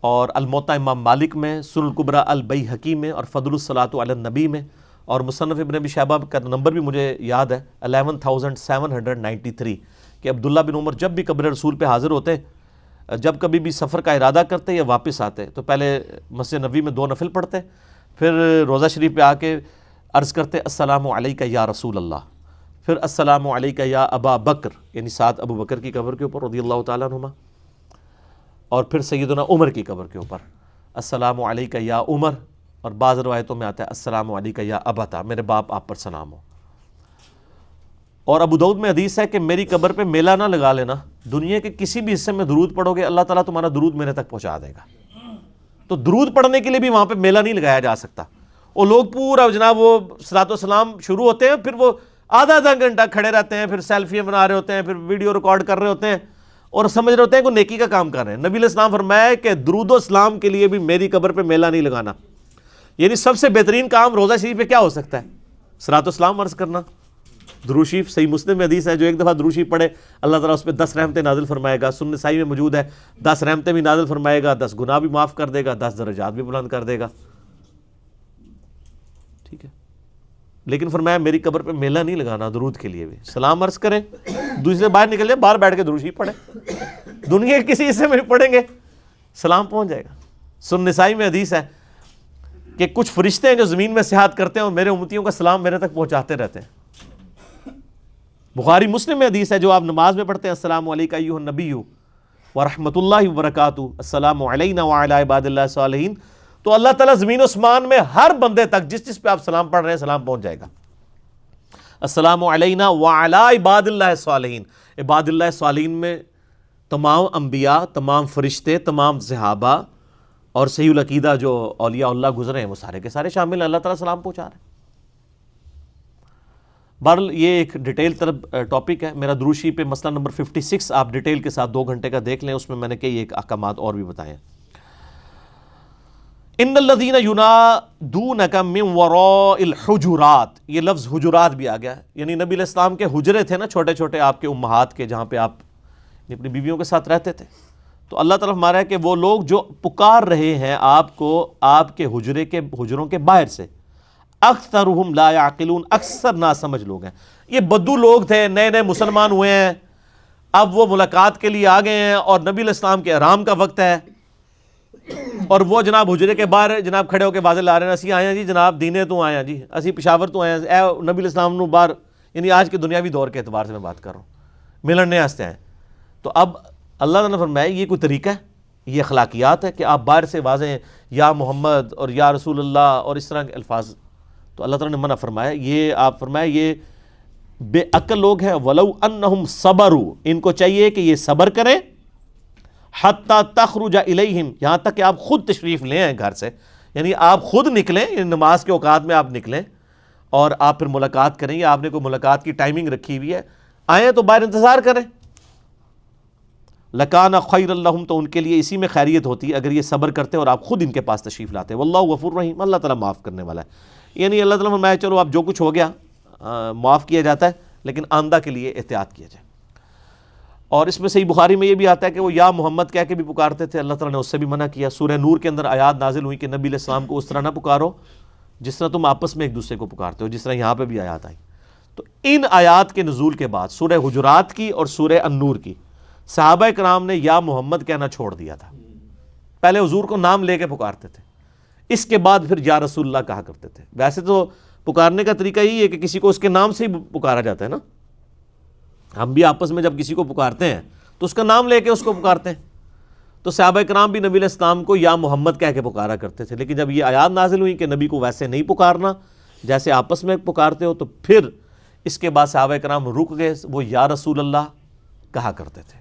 اور الموطا امام مالک میں، سنن الکبریٰ البیہقی میں اور فضل الصلاۃ علی النبی میں، اور مصنف ابن ابی شیبہ کا نمبر بھی مجھے یاد ہے 11793 کہ عبداللہ بن عمر جب بھی قبر رسول پہ حاضر ہوتے، جب کبھی بھی سفر کا ارادہ کرتے یا واپس آتے تو پہلے مسجد نبوی میں 2 نفل پڑھتے، پھر روضہ شریف پہ آ کے عرض کرتے السلام علیکہ یا رسول اللہ، پھر السلام علیکہ یا ابا بکر، یعنی ساتھ ابو بکر کی قبر کے اوپر رضی اللہ تعالیٰ عنہما، اور پھر سیدنا عمر کی قبر کے اوپر السلام علیکہ یا عمر، اور بعض روایتوں میں آتا ہے السلام علیکہ یا ابتا، میرے باپ آپ پر سلام ہو. اور ابو داؤد میں حدیث ہے کہ میری قبر پہ میلہ نہ لگا لینا، دنیا کے کسی بھی حصے میں درود پڑھو گے اللہ تعالیٰ تمہارا درود میرے تک پہنچا دے گا. تو درود پڑھنے کے لیے بھی وہاں پہ میلہ نہیں لگایا جا سکتا. وہ لوگ پورا جناب وہ صلاۃ و سلام شروع ہوتے ہیں، پھر وہ آدھا گھنٹہ کھڑے رہتے ہیں، پھر سیلفیاں بنا رہے ہوتے ہیں، پھر ویڈیو ریکارڈ کر رہے ہوتے ہیں اور سمجھ رہے ہوتے ہیں کہ نیکی کا کام کر رہے ہیں. نبی علیہ السلام فرمایا کہ درود و سلام کے لیے بھی میری قبر پہ میلہ نہیں لگانا. یعنی سب سے بہترین کام روزہ شریف پہ کیا ہو سکتا ہے؟ صلاۃ و سلام عرض کرنا. درود شریف صحیح مسلم میں حدیث ہے، جو ایک دفعہ درود شریف پڑھے اللہ تعالیٰ اس پہ 10 رحمتیں نازل فرمائے گا. سنن نسائی میں موجود ہے 10 رحمتیں بھی نازل فرمائے گا، 10 گناہ بھی معاف کر دے گا، 10 درجات بھی بلند کر دے گا. ٹھیک ہے، لیکن فرمایا میری قبر پہ میلہ نہیں لگانا، درود کے لیے بھی سلام عرض کریں، دوسرے باہر نکل جائے، باہر بیٹھ کے درود شریف پڑھیں، دنیا کے کسی حصے میں پڑھیں گے سلام پہنچ جائے گا. سنن نسائی میں حدیث ہے کہ کچھ فرشتے ہیں جو زمین میں سیاحت کرتے ہیں اور میرے امتیوں کا سلام میرے تک پہنچاتے رہتے ہیں. بخاری مسلم میں حدیث ہے جو آپ نماز میں پڑھتے ہیں السلام علیکم ایھا النبی ورحمۃ اللہ وبرکاتہ، السلام علینا وعلی عباد اللہ الصالحین، تو اللہ تعالیٰ زمین و آسمان میں ہر بندے تک جس جس پہ آپ سلام پڑھ رہے ہیں سلام پہنچ جائے گا. السلام علینا وعلی عباد اللہ الصالحین، عباد اللہ الصالحین میں تمام انبیاء، تمام فرشتے، تمام صحابہ اور صحیح العقیدہ جو اولیاء اللہ گزرے ہیں وہ سارے کے سارے شامل ہیں. اللہ تعالیٰ سلام پہنچا رہے ہیں. بہرحال یہ ایک ڈیٹیل طرف ٹاپک ہے. میرا درود شریف پہ مسئلہ نمبر 56 آپ ڈیٹیل کے ساتھ 2 گھنٹے کا دیکھ لیں، اس میں نے کئی ایک احکامات اور بھی بتائے ہیں. ان الذین ینادونک من وراء الحجرات، یہ لفظ حجرات بھی آ گیا، یعنی نبی علیہ السلام کے حجرے تھے نا چھوٹے چھوٹے آپ کے امہات کے، جہاں پہ آپ اپنی بیویوں کے ساتھ رہتے تھے. تو اللہ تعالیٰ ہمارا ہے کہ وہ لوگ جو پکار رہے ہیں آپ کو آپ کے حجروں کے باہر سے، اکثرہم لا یعقلون، اکثر نہ سمجھ لوگ ہیں. یہ بدو لوگ تھے، نئے نئے مسلمان ہوئے ہیں، اب وہ ملاقات کے لیے آ گئے ہیں اور نبی علیہ السلام کے احرام کا وقت ہے اور وہ جناب حجرے کے باہر جناب کھڑے ہو کے بازے لا رہے ہیں اسی آئے ہیں جی جناب دینے تو آئے ہیں جی، اسی پشاور تو آئے ہیں، اے نبی علیہ السلام نو باہر، یعنی آج کے دنیاوی دور کے اعتبار سے میں بات کر رہا ہوں، ملنے واسطے ہیں. تو اب اللہ تعالیٰ نے فرمایا یہ کوئی طریقہ ہے، یہ اخلاقیات ہے کہ آپ باہر سے واضح یا محمد اور یا رسول اللہ اور اس طرح کے الفاظ. تو اللہ تعالیٰ نے منع فرمایا، یہ آپ فرمایا یہ بے عقل لوگ ہیں. وَلَوْ أَنَّهُمْ صَبَرُوا، ان کو چاہیے کہ یہ صبر کریں، حَتَّى تَخْرُجَ إِلَيْهِمْ، یہاں تک کہ آپ خود تشریف لیں آئیں گھر سے، یعنی آپ خود نکلیں، یعنی نماز کے اوقات میں آپ نکلیں اور آپ پھر ملاقات کریں، یا آپ نے کوئی ملاقات کی ٹائمنگ رکھی ہوئی ہے، آئیں تو باہر انتظار کریں. لَكَانَ خَيْرًا لَهُمْ، تو ان کے لیے اسی میں خیریت ہوتی ہے اگر یہ صبر کرتے اور آپ خود ان کے پاس تشریف لاتے. وَاللَّهُ غَفُورٌ رَحِيمٌ، اللہ تعالیٰ معاف کرنے والا ہے. یعنی اللہ تعالیٰ فرمایا چلو اب جو کچھ ہو گیا معاف کیا جاتا ہے، لیکن آئندہ کے لیے احتیاط کیا جائے. اور اس میں صحیح بخاری میں یہ بھی آتا ہے کہ وہ یا محمد کہہ کے بھی پکارتے تھے، اللہ تعالیٰ نے اس سے بھی منع کیا. سورہ نور کے اندر آیات نازل ہوئی کہ نبی علیہ السلام کو اس طرح نہ پکارو جس طرح تم آپس میں ایک دوسرے کو پکارتے ہو، جس طرح یہاں پہ بھی آیات آئی. تو ان آیات کے نزول کے بعد سورہ حجرات کی اور سورہ النور کی صحابہ کرام نے یا محمد کہنا چھوڑ دیا تھا. پہلے حضور کو نام لے کے پکارتے تھے، اس کے بعد پھر یا رسول اللہ کہا کرتے تھے. ویسے تو پکارنے کا طریقہ یہی ہے کہ کسی کو اس کے نام سے ہی پکارا جاتا ہے نا. ہم بھی آپس میں جب کسی کو پکارتے ہیں تو اس کا نام لے کے اس کو پکارتے ہیں. تو صحابہ کرام بھی نبی علیہ السلام کو یا محمد کہہ کے پکارا کرتے تھے. لیکن جب یہ آیات نازل ہوئی کہ نبی کو ویسے نہیں پکارنا جیسے آپس میں پکارتے ہو، تو پھر اس کے بعد صحابہ کرام رک گئے، وہ یا رسول اللہ کہا کرتے تھے.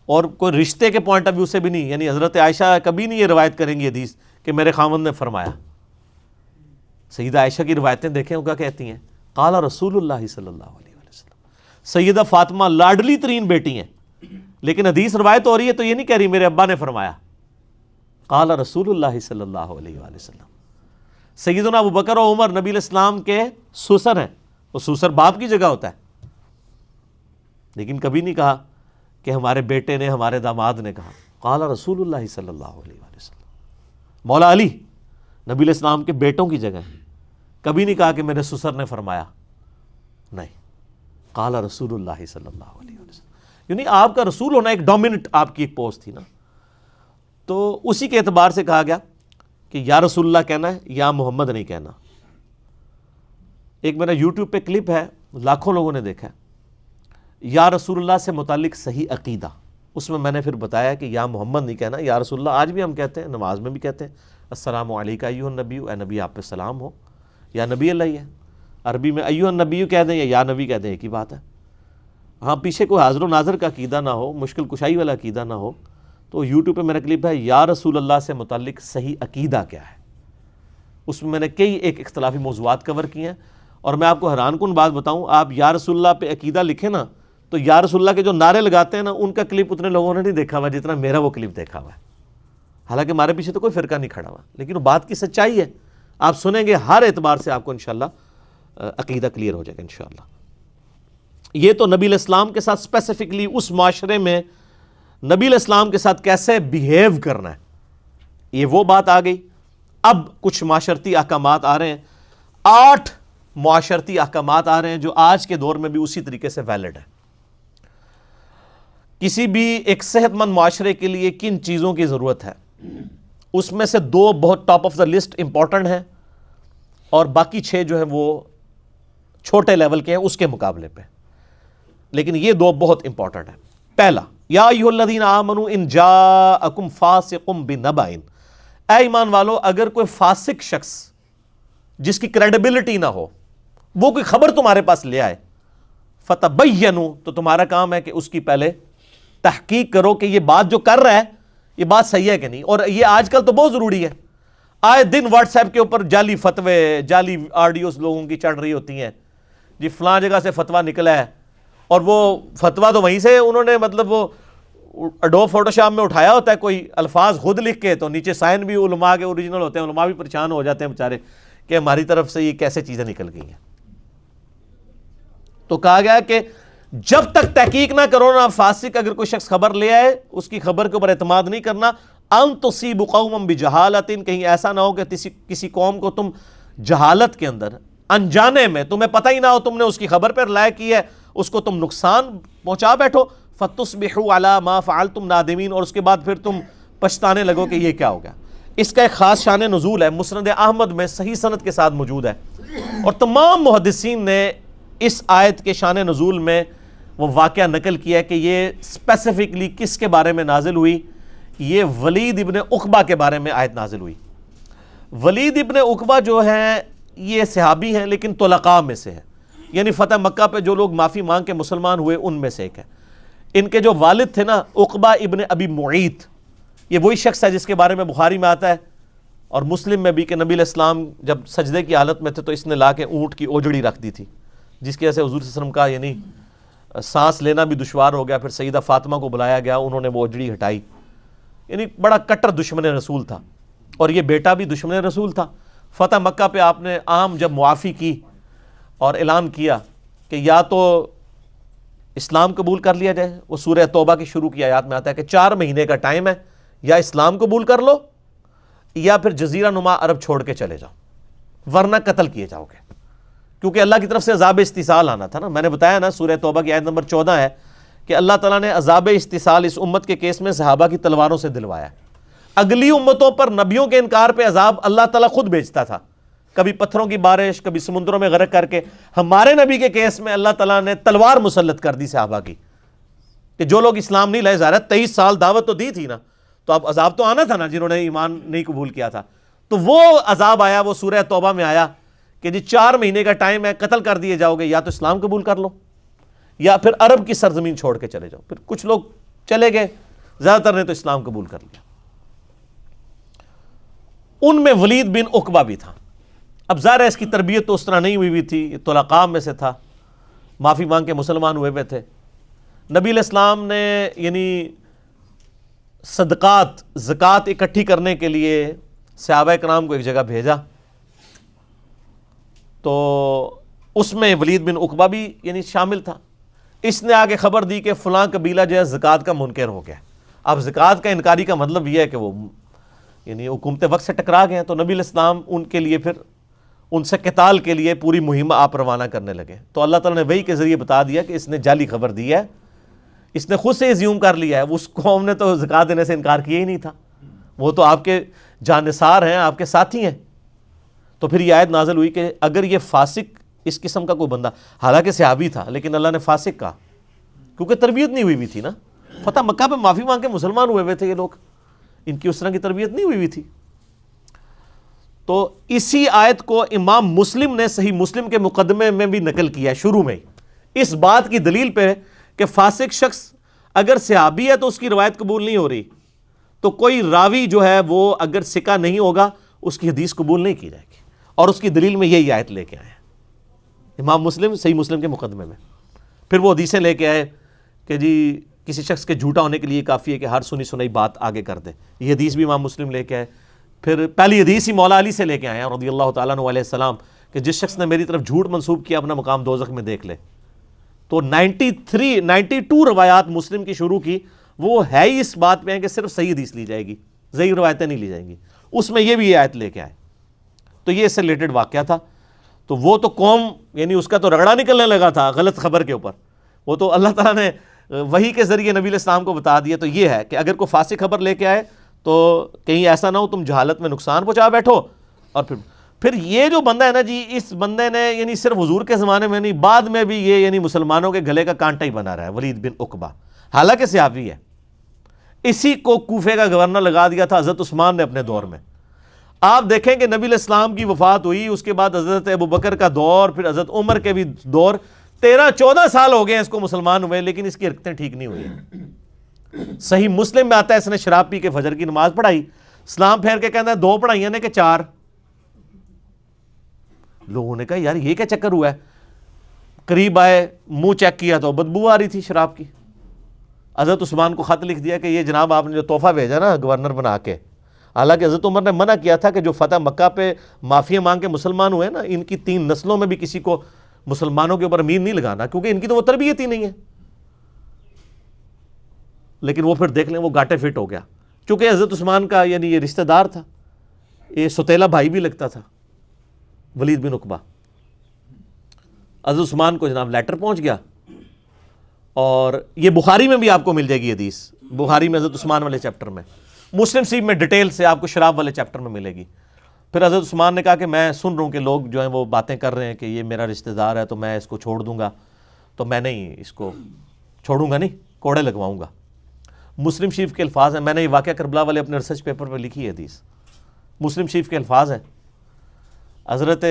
اور کوئی رشتے کے پوائنٹ آف ویو سے بھی نہیں. یعنی حضرت عائشہ کبھی نہیں یہ روایت کریں گی حدیث کہ میرے خاوند نے فرمایا. سیدہ عائشہ کی روایتیں دیکھیں وہ کیا کہتی ہیں, قال رسول اللہ صلی اللہ علیہ وسلم. سیدہ فاطمہ لاڈلی ترین بیٹی ہیں, لیکن حدیث روایت ہو رہی ہے تو یہ نہیں کہہ رہی میرے ابا نے فرمایا, قال رسول اللہ صلی اللہ علیہ وسلم. سیدنا ابو بکر و عمر نبی علیہ السلام کے سسر ہیں, وہ سسر باپ کی جگہ ہوتا ہے, لیکن کبھی نہیں کہا کہ ہمارے بیٹے نے, ہمارے داماد نے کہا. قال رسول اللہ صلی اللہ علیہ وسلم. مولا علی نبی علیہ السلام کے بیٹوں کی جگہ ہیں, کبھی نہیں کہا کہ میرے سسر نے فرمایا, نہیں, قال رسول اللہ صلی اللہ علیہ وسلم. یعنی آپ کا رسول ہونا ایک ڈومیننٹ آپ کی ایک پوسٹ تھی نا, تو اسی کے اعتبار سے کہا گیا کہ یا رسول اللہ کہنا ہے, یا محمد نہیں کہنا. ایک میرا یوٹیوب پہ کلپ ہے, لاکھوں لوگوں نے دیکھا ہے, یا رسول اللہ سے متعلق صحیح عقیدہ. اس میں نے پھر بتایا کہ یا محمد نہیں کہنا, یا رسول اللہ آج بھی ہم کہتے ہیں, نماز میں بھی کہتے ہیں, السلام علیکہ ایھا النبی, اے نبی آپ پہ سلام ہو, یا نبی اللہ ہی ہے. عربی میں ایھا النبی کہہ دیں یا نبی کہہ دیں, ایک ہی بات ہے. ہاں پیچھے کوئی حاضر و ناظر کا عقیدہ نہ ہو, مشکل کشائی والا عقیدہ نہ ہو, تو یوٹیوب پہ میرا کلپ ہے یا رسول اللہ سے متعلق صحیح عقیدہ کیا ہے. اس میں نے کئی ایک اختلافی موضوعات کور کیے ہیں, اور میں آپ کو حیران کن بات بتاؤں, آپ یا رسول اللہ پہ عقیدہ لکھیں نا, تو یا رسول اللہ کے جو نعرے لگاتے ہیں نا, ان کا کلپ اتنے لوگوں نے نہیں دیکھا ہوا جتنا میرا وہ کلپ دیکھا ہوا ہے. حالانکہ ہمارے پیچھے تو کوئی فرقہ نہیں کھڑا ہوا, لیکن وہ بات کی سچائی ہے. آپ سنیں گے ہر اعتبار سے آپ کو انشاءاللہ عقیدہ کلیئر ہو جائے گا انشاءاللہ. یہ تو نبی علیہ السلام کے ساتھ اسپیسیفکلی اس معاشرے میں نبی علیہ السلام کے ساتھ کیسے بیہیو کرنا ہے, یہ وہ بات آ گئی. اب کچھ معاشرتی احکامات آ رہے ہیں, 8 معاشرتی احکامات آ رہے ہیں جو آج کے دور میں بھی اسی طریقے سے ویلڈ ہیں. کسی بھی ایک صحت مند معاشرے کے لیے کن چیزوں کی ضرورت ہے, اس میں سے 2 بہت top of the list important ہیں, اور باقی 6 جو ہیں وہ چھوٹے لیول کے ہیں اس کے مقابلے پہ, لیکن یہ 2 بہت امپورٹنٹ ہیں. پہلا, یا ایھا الذین آمنوا ان جاءکم فاسق بنبأ, اے ایمان والو اگر کوئی فاسق شخص جس کی کریڈیبلٹی نہ ہو وہ کوئی خبر تمہارے پاس لے آئے, فتبینوا, تو تمہارا کام ہے کہ اس کی پہلے تحقیق کرو کہ یہ بات جو کر رہا ہے یہ بات صحیح ہے کہ نہیں. اور یہ آج کل تو بہت ضروری ہے, آئے دن واٹس ایپ کے اوپر جعلی فتوے, جعلی آڈیوز لوگوں کی چڑھ رہی ہوتی ہیں, جی فلاں جگہ سے فتویٰ نکلا ہے, اور وہ فتویٰ تو وہیں سے انہوں نے مطلب وہ اڈوب فوٹوشاپ میں اٹھایا ہوتا ہے, کوئی الفاظ خود لکھ کے, تو نیچے سائن بھی علماء کے اوریجنل ہوتے ہیں. علماء بھی پریشان ہو جاتے ہیں بیچارے کہ ہماری طرف سے یہ کیسے چیزیں نکل گئی ہیں. تو کہا گیا کہ جب تک تحقیق نہ کرو نا, فاسق اگر کوئی شخص خبر لے آئے اس کی خبر کے اوپر اعتماد نہیں کرنا. ان تصیبوا قوما بجہالۃ, کہیں ایسا نہ ہو کہ کسی قوم کو تم جہالت کے اندر, انجانے میں, تمہیں پتہ ہی نہ ہو, تم نے اس کی خبر پر رائے کی ہے, اس کو تم نقصان پہنچا بیٹھو. فتصبحوا علی ما فعلتم نادمین, اور اس کے بعد پھر تم پچھتانے لگو کہ یہ کیا ہو گیا. اس کا ایک خاص شان نزول ہے, مسند احمد میں صحیح سند کے ساتھ موجود ہے, اور تمام محدثین نے اس آیت کے شان نزول میں وہ واقعہ نقل کیا ہے کہ یہ اسپیسیفکلی کس کے بارے میں نازل ہوئی. یہ ولید ابن عقبہ کے بارے میں آیت نازل ہوئی. ولید ابن عقبہ جو ہیں یہ صحابی ہیں, لیکن طلقاء میں سے ہیں, یعنی فتح مکہ پہ جو لوگ معافی مانگ کے مسلمان ہوئے ان میں سے ایک ہے. ان کے جو والد تھے نا, عقبہ ابن ابی معیط, یہ وہی شخص ہے جس کے بارے میں بخاری میں آتا ہے اور مسلم میں بھی کہ نبی علیہ السلام جب سجدے کی حالت میں تھے تو اس نے لا کے اونٹ کی اوجڑی رکھ دی تھی, جس کی وجہ سے حضور صلی اللہ علیہ وسلم کا یعنی سانس لینا بھی دشوار ہو گیا. پھر سیدہ فاطمہ کو بلایا گیا, انہوں نے وہ اوجڑی ہٹائی. یعنی بڑا کٹر دشمن رسول تھا, اور یہ بیٹا بھی دشمن رسول تھا. فتح مکہ پہ آپ نے عام جب معافی کی اور اعلان کیا کہ یا تو اسلام قبول کر لیا جائے, وہ سورہ توبہ کی شروع کی آیات میں آتا ہے کہ 4 مہینے کا ٹائم ہے, یا اسلام قبول کر لو یا پھر جزیرہ نما عرب چھوڑ کے چلے جاؤ, ورنہ قتل کیے جاؤ گے. کیونکہ اللہ کی طرف سے عذاب استحصال آنا تھا نا. میں نے بتایا نا سورہ توبہ کی آیت نمبر 14 ہے کہ اللہ تعالیٰ نے عذاب استحصال اس امت کے کیس میں صحابہ کی تلواروں سے دلوایا. اگلی امتوں پر نبیوں کے انکار پہ عذاب اللہ تعالیٰ خود بھیجتا تھا, کبھی پتھروں کی بارش, کبھی سمندروں میں غرق کر کے. ہمارے نبی کے کیس میں اللہ تعالیٰ نے تلوار مسلط کر دی صحابہ کی, کہ جو لوگ اسلام نہیں لائے, ظاہر 23 سال دعوت تو دی تھی نا, تو اب عذاب تو آنا تھا نا جنہوں نے ایمان نہیں قبول کیا تھا. تو وہ عذاب آیا, وہ سورہ توبہ میں آیا کہ جی 4 مہینے کا ٹائم ہے, قتل کر دیے جاؤ گے, یا تو اسلام قبول کر لو یا پھر عرب کی سرزمین چھوڑ کے چلے جاؤ. پھر کچھ لوگ چلے گئے، زیادہ تر نے تو اسلام قبول کر لیا۔ ان میں ولید بن عقبہ بھی تھا۔ اب ظاہر ہے اس کی تربیت تو اس طرح نہیں ہوئی تھی، یہ طلقاء میں سے تھا، معافی مانگ کے مسلمان ہوئے تھے۔ نبی علیہ السلام نے یعنی صدقات، زکوٰۃ اکٹھی کرنے کے لیے صحابہ کرام کو ایک جگہ بھیجا، تو اس میں ولید بن عقبہ بھی یعنی شامل تھا۔ اس نے آگے خبر دی کہ فلاں قبیلہ جو ہے زکوٰۃ کا منکر ہو گیا۔ اب زکوٰۃ کا انکاری کا مطلب یہ ہے کہ وہ یعنی حکومت وقت سے ٹکرا گئے ہیں، تو نبی علیہ السلام ان کے لیے پھر ان سے قتال کے لیے پوری مہم آپ روانہ کرنے لگے۔ تو اللہ تعالیٰ نے وحی کے ذریعے بتا دیا کہ اس نے جعلی خبر دی ہے، اس نے خود سے ازیوم کر لیا ہے، اس قوم نے تو زکوٰۃ دینے سے انکار کیا ہی نہیں تھا، وہ تو آپ کے جانثار ہیں، آپ کے ساتھی ہیں۔ تو پھر یہ آیت نازل ہوئی کہ اگر یہ فاسق اس قسم کا کوئی بندہ، حالانکہ صحابی تھا لیکن اللہ نے فاسق کہا کیونکہ تربیت نہیں ہوئی تھی نا، فتح مکہ پہ معافی مانگ کے مسلمان ہوئے تھے یہ لوگ، ان کی اس طرح کی تربیت نہیں ہوئی تھی۔ تو اسی آیت کو امام مسلم نے صحیح مسلم کے مقدمے میں بھی نقل کیا ہے شروع میں اس بات کی دلیل پہ کہ فاسق شخص اگر صحابی ہے تو اس کی روایت قبول نہیں ہو رہی، تو کوئی راوی جو ہے وہ اگر ثقہ نہیں ہوگا اس کی حدیث قبول نہیں کی جائے گی، اور اس کی دلیل میں یہی آیت لے کے آئے امام مسلم صحیح مسلم کے مقدمے میں۔ پھر وہ حدیثیں لے کے آئے کہ جی کسی شخص کے جھوٹا ہونے کے لیے کافی ہے کہ ہر سنی سنائی بات آگے کر دے، یہ حدیث بھی امام مسلم لے کے آئے۔ پھر پہلی حدیث ہی مولا علی سے لے کے آئے ہیں رضی اللہ تعالیٰ عنہ علیہ السلام کہ جس شخص نے میری طرف جھوٹ منسوب کیا اپنا مقام دوزخ میں دیکھ لے۔ تو 92 روایات مسلم کی شروع کی، وہ ہے ہی اس بات پہ ہیں کہ صرف صحیح حدیث لی جائے گی، ضعیف روایتیں نہیں لی جائیں گی۔ اس میں یہ بھی آیت لے کے آئے، تو یہ اس سے ریلیٹڈ واقعہ تھا۔ تو وہ تو قوم یعنی اس کا تو رگڑا نکلنے لگا تھا غلط خبر کے اوپر، وہ تو اللہ تعالیٰ نے وحی کے ذریعے نبی علیہ السلام کو بتا دیا۔ تو یہ ہے کہ اگر کوئی فاسق خبر لے کے آئے تو کہیں ایسا نہ ہو تم جہالت میں نقصان پہنچا بیٹھو۔ اور پھر یہ جو بندہ ہے نا جی، اس بندے نے یعنی صرف حضور کے زمانے میں نہیں، بعد میں بھی یہ یعنی مسلمانوں کے گلے کا کانٹا ہی بنا رہا ہے، ولید بن عقبہ، حالانکہ صحابی ہے۔ اسی کو کوفے کا گورنر لگا دیا تھا حضرت عثمان نے اپنے دور میں۔ آپ دیکھیں کہ نبی علیہ السلام کی وفات ہوئی، اس کے بعد حضرت ابوبکر کا دور، پھر حضرت عمر کے بھی دور، 13-14 سال ہو گئے ہیں اس کو مسلمان ہوئے، لیکن اس کی حرکتیں ٹھیک نہیں ہوئی۔ صحیح مسلم میں آتا ہے اس نے شراب پی کے فجر کی نماز پڑھائی، اسلام پھیر کے کہتا ہے 2 پڑھائیاں نے کہ 4۔ لوگوں نے کہا یار یہ کیا چکر ہوا ہے، قریب آئے، منہ چیک کیا تو بدبو آ رہی تھی شراب کی۔ حضرت عثمان کو خط لکھ دیا کہ یہ جناب آپ نے جو تحفہ بھیجا نا گورنر بنا کے، حالانکہ حضرت عمر نے منع کیا تھا کہ جو فتح مکہ پہ معافی مانگ کے مسلمان ہوئے نا، ان کی 3 نسلوں میں بھی کسی کو مسلمانوں کے اوپر امین نہیں لگانا، کیونکہ ان کی تو وہ تربیت ہی نہیں ہے۔ لیکن وہ پھر دیکھ لیں وہ گاٹے فٹ ہو گیا، چونکہ حضرت عثمان کا یعنی یہ رشتہ دار تھا، یہ ستیلا بھائی بھی لگتا تھا ولید بن عقبہ۔ حضرت عثمان کو جناب لیٹر پہنچ گیا، اور یہ بخاری میں بھی آپ کو مل جائے گی حدیث، بخاری میں حضرت عثمان والے چیپٹر میں، مسلم شریف میں ڈیٹیل سے آپ کو شراب والے چیپٹر میں ملے گی۔ پھر حضرت عثمان نے کہا کہ میں سن رہا ہوں کہ لوگ جو ہیں وہ باتیں کر رہے ہیں کہ یہ میرا رشتہ دار ہے تو میں اس کو چھوڑ دوں گا، تو میں نہیں اس کو چھوڑوں گا، نہیں کوڑے لگواؤں گا۔ مسلم شریف کے الفاظ ہیں، میں نے یہ واقعہ کربلا والے اپنے ریسرچ پیپر پہ لکھی ہے حدیث، مسلم شریف کے الفاظ ہیں، حضرت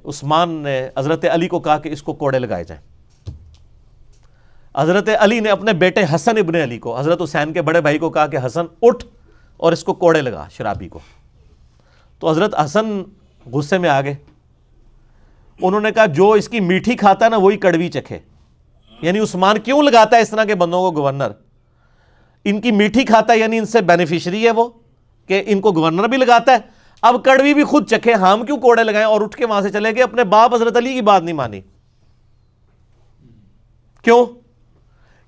عثمان نے حضرت علی کو کہا کہ اس کو کوڑے لگائے جائیں۔ حضرت علی نے اپنے بیٹے حسن ابن علی کو، حضرت حسین کے بڑے بھائی کو کہا کہ حسن اٹھ اور اس کو کوڑے لگا شرابی کو۔ تو حضرت حسن غصے میں آ گئے، انہوں نے کہا جو اس کی میٹھی کھاتا ہے نا وہی کڑوی چکھے، یعنی عثمان کیوں لگاتا ہے اس طرح کے بندوں کو گورنر، ان کی میٹھی کھاتا ہے یعنی ان سے بینیفیشری ہے وہ، کہ ان کو گورنر بھی لگاتا ہے، اب کڑوی بھی خود چکھے، ہم کیوں کوڑے لگائیں، اور اٹھ کے وہاں سے چلے گئے، اپنے باپ حضرت علی کی بات نہیں مانی۔ کیوں؟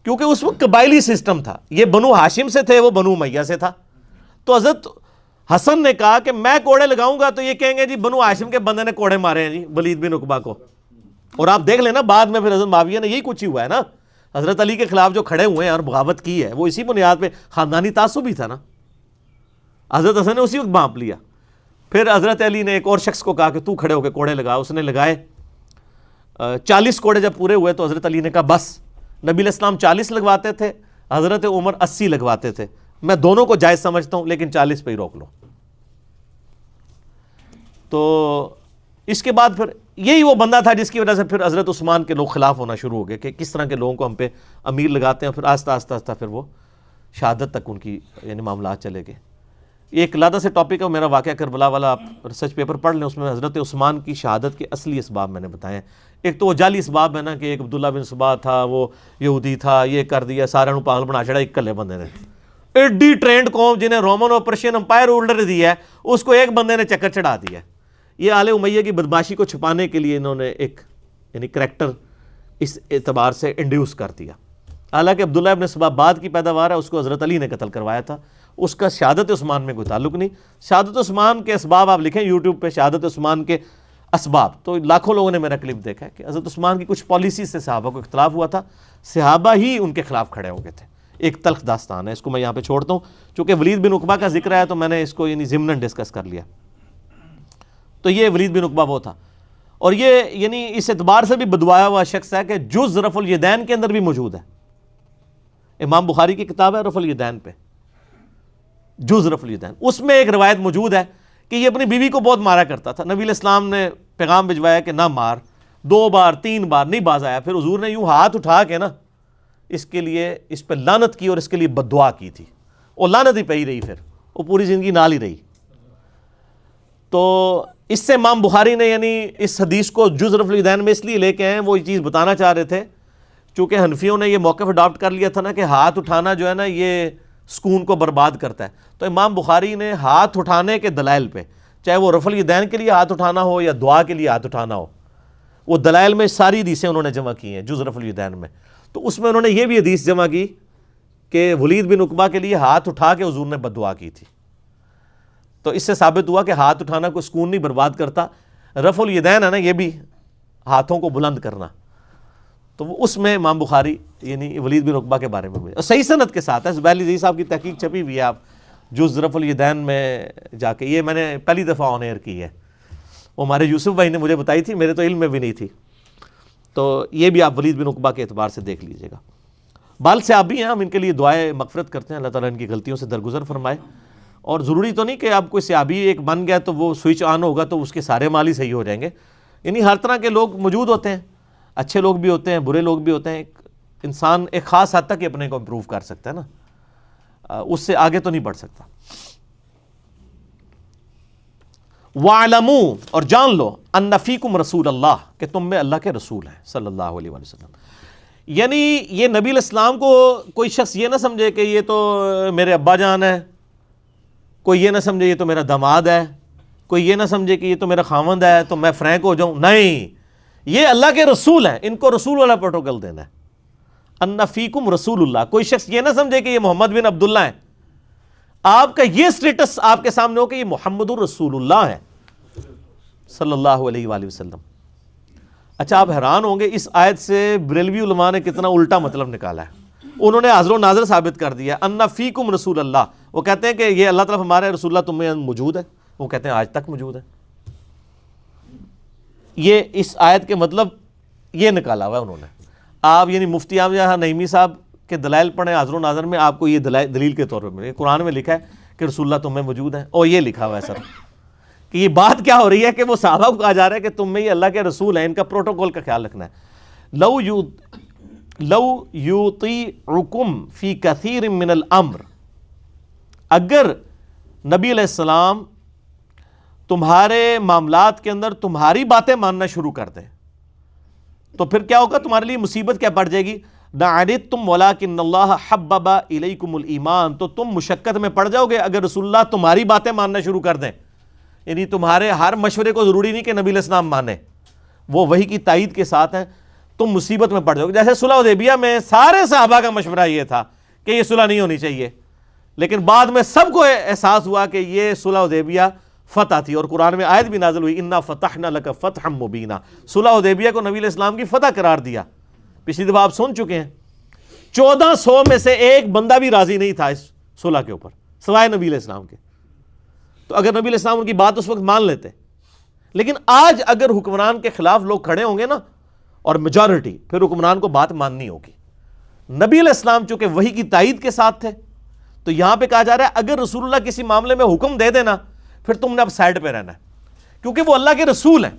کیونکہ اس وقت قبائلی سسٹم تھا، یہ بنو ہاشم سے تھے، وہ بنو امیہ سے تھا۔ تو حضرت حسن نے کہا کہ میں کوڑے لگاؤں گا تو یہ کہیں گے جی بنو ہاشم کے بندے نے کوڑے مارے ہیں جی ولید بن عقبہ کو۔ اور آپ دیکھ لینا بعد میں پھر حضرت معاویہ نے یہی کچھ ہی ہوا ہے نا، حضرت علی کے خلاف جو کھڑے ہوئے ہیں اور بغاوت کی ہے وہ اسی بنیاد پہ خاندانی تعصب ہی تھا نا۔ حضرت حسن نے اسی وقت بانپ لیا۔ پھر حضرت علی نے ایک اور شخص کو کہا کہ تو کھڑے ہو کے کوڑے لگا، اس نے لگائے۔ 40 کوڑے جب پورے ہوئے تو حضرت علی نے کہا بس۔ نبی علیہ السلام 40 لگواتے تھے، حضرت عمر 80 لگواتے تھے، میں دونوں کو جائز سمجھتا ہوں لیکن 40 پہ ہی روک لو۔ تو اس کے بعد پھر یہی وہ بندہ تھا جس کی وجہ سے پھر حضرت عثمان کے لوگ خلاف ہونا شروع ہو گئے کہ کس طرح کے لوگوں کو ہم پہ امیر لگاتے ہیں، پھر آہستہ آہستہ پھر وہ شہادت تک ان کی یعنی معاملات چلے گئے. یہ ایک علیحدہ سے ٹاپک ہے میرا واقعہ کربلا والا, آپ ریسرچ پیپر پڑھ لیں, اس میں حضرت عثمان کی شہادت کے اصلی اسباب میں نے بتائے ہیں. ایک تو وہ جعلی اسباب ہے نا کہ ایک عبداللہ بن سبا تھا, وہ یہودی تھا, یہ کر دیا, سارے نو پاگل بنا چھڑا ایک کلے بندے نے. ایڈی ٹرینڈ قوم جنہیں رومن اور پرشین امپائر ہولڈر دیا ہے, اس کو ایک بندے نے چکر چڑھا دیا. یہ آل امیہ کی بدماشی کو چھپانے کے لیے انہوں نے ایک یعنی کریکٹر اس اعتبار سے انڈیوس کر دیا. حالانکہ عبداللہ ابن سبا بعد کی پیداوار ہے, اس کو حضرت علی نے قتل کروایا تھا, اس کا شہادت عثمان میں کوئی تعلق نہیں. شہادت عثمان کے اسباب آپ لکھیں یوٹیوب پہ, شہادت عثمان کے اسباب, تو لاکھوں لوگوں نے میرا کلپ دیکھا ہے کہ حضرت عثمان کی کچھ پالیسی سے صحابہ کو اختلاف ہوا تھا, صحابہ ہی ان کے خلاف کھڑے ہو گئے تھے. ایک تلخ داستان ہے, اس کو میں یہاں پہ چھوڑتا ہوں, چونکہ ولید بن عقبہ کا ذکر ہے تو میں نے اس کو یعنی ضمناً ڈسکس کر لیا. تو یہ ولید بن عقبہ وہ تھا, اور یہ یعنی اس اعتبار سے بھی بدوایا ہوا شخص ہے کہ جز رفع الیدین کے اندر بھی موجود ہے. امام بخاری کی کتاب ہے رفع الیدین پہ, جز رفع الیدین, اس میں ایک روایت موجود ہے کہ یہ اپنی بیوی کو بہت مارا کرتا تھا. نبی علیہ السلام نے پیغام بھجوایا کہ نہ مار, 2 بار 3 بار نہیں باز آیا. پھر حضور نے یوں ہاتھ اٹھا کے نا اس کے لیے اس پہ لعنت کی اور اس کے لیے بد دعا کی تھی. وہ لعنت ہی پہ ہی رہی, پھر وہ پوری زندگی نال ہی رہی. تو اس سے امام بخاری نے یعنی اس حدیث کو جز رفع الیدین میں اس لیے لے کے آئے, وہ یہ چیز بتانا چاہ رہے تھے چونکہ حنفیوں نے یہ موقف اڈاپٹ کر لیا تھا نا کہ ہاتھ اٹھانا جو ہے نا یہ سکون کو برباد کرتا ہے. تو امام بخاری نے ہاتھ اٹھانے کے دلائل پہ, چاہے وہ رفع الیدین کے لیے ہاتھ اٹھانا ہو یا دعا کے لیے ہاتھ اٹھانا ہو, وہ دلائل میں ساری حدیثیں انہوں نے جمع کی ہیں جز رفع الیدین میں. تو اس میں انہوں نے یہ بھی حدیث جمع کی کہ ولید بن عقبہ کے لیے ہاتھ اٹھا کے حضور نے بد دعا کی تھی. تو اس سے ثابت ہوا کہ ہاتھ اٹھانا کوئی سکون نہیں برباد کرتا. رفع الیدین ہے نا یہ بھی ہاتھوں کو بلند کرنا, تو وہ اس میں امام بخاری یعنی ولید بن عقبہ کے بارے میں صحیح سند کے ساتھ ہے. زبیر عزیز صاحب کی تحقیق چھپی ہوئی ہے, آپ جز رفع الیدین میں جا کے, یہ میں نے پہلی دفعہ آن ایئر کی ہے, وہ ہمارے یوسف بھائی نے مجھے بتائی تھی, میرے تو علم میں بھی نہیں تھی. تو یہ بھی آپ ولید بن عقبہ کے اعتبار سے دیکھ لیجئے گا. بال سے آپ بھی ہیں, ہم ان کے لیے دعائیں مغفرت کرتے ہیں, اللہ تعالیٰ ان کی غلطیوں سے درگزر فرمائے. اور ضروری تو نہیں کہ آپ کوئی صحابی ایک بن گیا تو وہ سوئچ آن ہوگا تو اس کے سارے مال ہی صحیح ہو جائیں گے. یعنی ہر طرح کے لوگ موجود ہوتے ہیں, اچھے لوگ بھی ہوتے ہیں, برے لوگ بھی ہوتے ہیں. انسان ایک خاص حد تک ہی اپنے کو امپروو کر سکتا ہے نا, اس سے آگے تو نہیں بڑھ سکتا. وَاعْلَمُوا, اور جان لو, أَنَّ فِيكُمْ رسول اللہ, کہ تم میں اللہ کے رسول ہیں صلی اللہ علیہ وسلم. یعنی یہ نبی علیہ السلام کو کوئی شخص یہ نہ سمجھے کہ یہ تو میرے ابا جان ہے, کوئی یہ نہ سمجھے یہ تو میرا داماد ہے, کوئی یہ نہ سمجھے کہ یہ تو میرا خاوند ہے تو میں فرینک ہو جاؤں. نہیں, یہ اللہ کے رسول ہیں, ان کو رسول والا پروٹوکول دینا ہے. ان فیکم رسول اللہ, کوئی شخص یہ نہ سمجھے کہ یہ محمد بن عبداللہ ہیں, آپ کا یہ سٹیٹس آپ کے سامنے ہو کہ یہ محمد الرسول اللہ ہے صلی اللہ علیہ وآلہ وسلم. اچھا آپ حیران ہوں گے اس آیت سے بریلوی علماء نے کتنا الٹا مطلب نکالا ہے. انہوں نے حاضر و ناظر ثابت کر دیا, ان فیکم رسول اللہ, وہ کہتے ہیں کہ یہ اللہ تعالیٰ ہمارے رسول اللہ تم میں موجود ہے, وہ کہتے ہیں آج تک موجود ہے. یہ اس آیت کے مطلب یہ نکالا ہوا ہے انہوں نے. آپ یعنی مفتی احمد نعیمی صاحب کے دلائل پڑھیں حاضر و ناظر میں, آپ کو یہ دلیل کے طور پہ ملے. قرآن میں لکھا ہے کہ رسول اللہ تم میں موجود ہے, اور یہ لکھا ہوا ہے سر کہ یہ بات کیا ہو رہی ہے کہ وہ صحابہ کو کہا جا رہا ہے کہ تم میں یہ اللہ کے رسول ہیں, ان کا پروٹوکول کا خیال رکھنا ہے. لو یطیعکم فی کثیر من الامر, اگر نبی علیہ السلام تمہارے معاملات کے اندر تمہاری باتیں ماننا شروع کر دیں تو پھر کیا ہوگا, تمہارے لیے مصیبت کیا پڑ جائے گی. نَعَرِدْتُمْ وَلَٰكِنَّ اللَّهَ حَبَّبَ إِلَيْكُمُ الْإِيمَانَ, تو تم مشقت میں پڑ جاؤ گے اگر رسول اللہ تمہاری باتیں ماننا شروع کر دیں. یعنی تمہارے ہر مشورے کو ضروری نہیں کہ نبی علیہ السلام مانے, وہ وحی کی تائید کے ساتھ ہیں, تم مصیبت میں پڑ جاؤ گے. جیسے صلح حدیبیہ میں سارے صحابہ کا مشورہ یہ تھا کہ یہ صلح نہیں ہونی چاہیے, لیکن بعد میں سب کو احساس ہوا کہ یہ صلح حدیبیہ فتح تھی, اور قرآن میں آیت بھی نازل ہوئی, اِنَّا فَتَحْنَا لَكَ فَتْحًا مُبِينًا. صلح حدیبیہ کو نبی علیہ السلام کی فتح قرار دیا. پچھلی دفعہ آپ سن چکے ہیں 1400 میں سے ایک بندہ بھی راضی نہیں تھا اس صلح کے اوپر سوائے نبی علیہ السلام کے. تو اگر نبی علیہ السلام ان کی بات اس وقت مان لیتے, لیکن آج اگر حکمران کے خلاف لوگ کھڑے ہوں گے نا اور میجورٹی, پھر حکمران کو بات ماننی ہوگی. نبی علیہ السلام چونکہ وحی کی تائید کے ساتھ تھے, تو یہاں پہ کہا جا رہا ہے اگر رسول اللہ کسی معاملے میں حکم دے دینا پھر تم نے اب سائڈ پہ رہنا ہے, کیونکہ وہ اللہ کے رسول ہیں.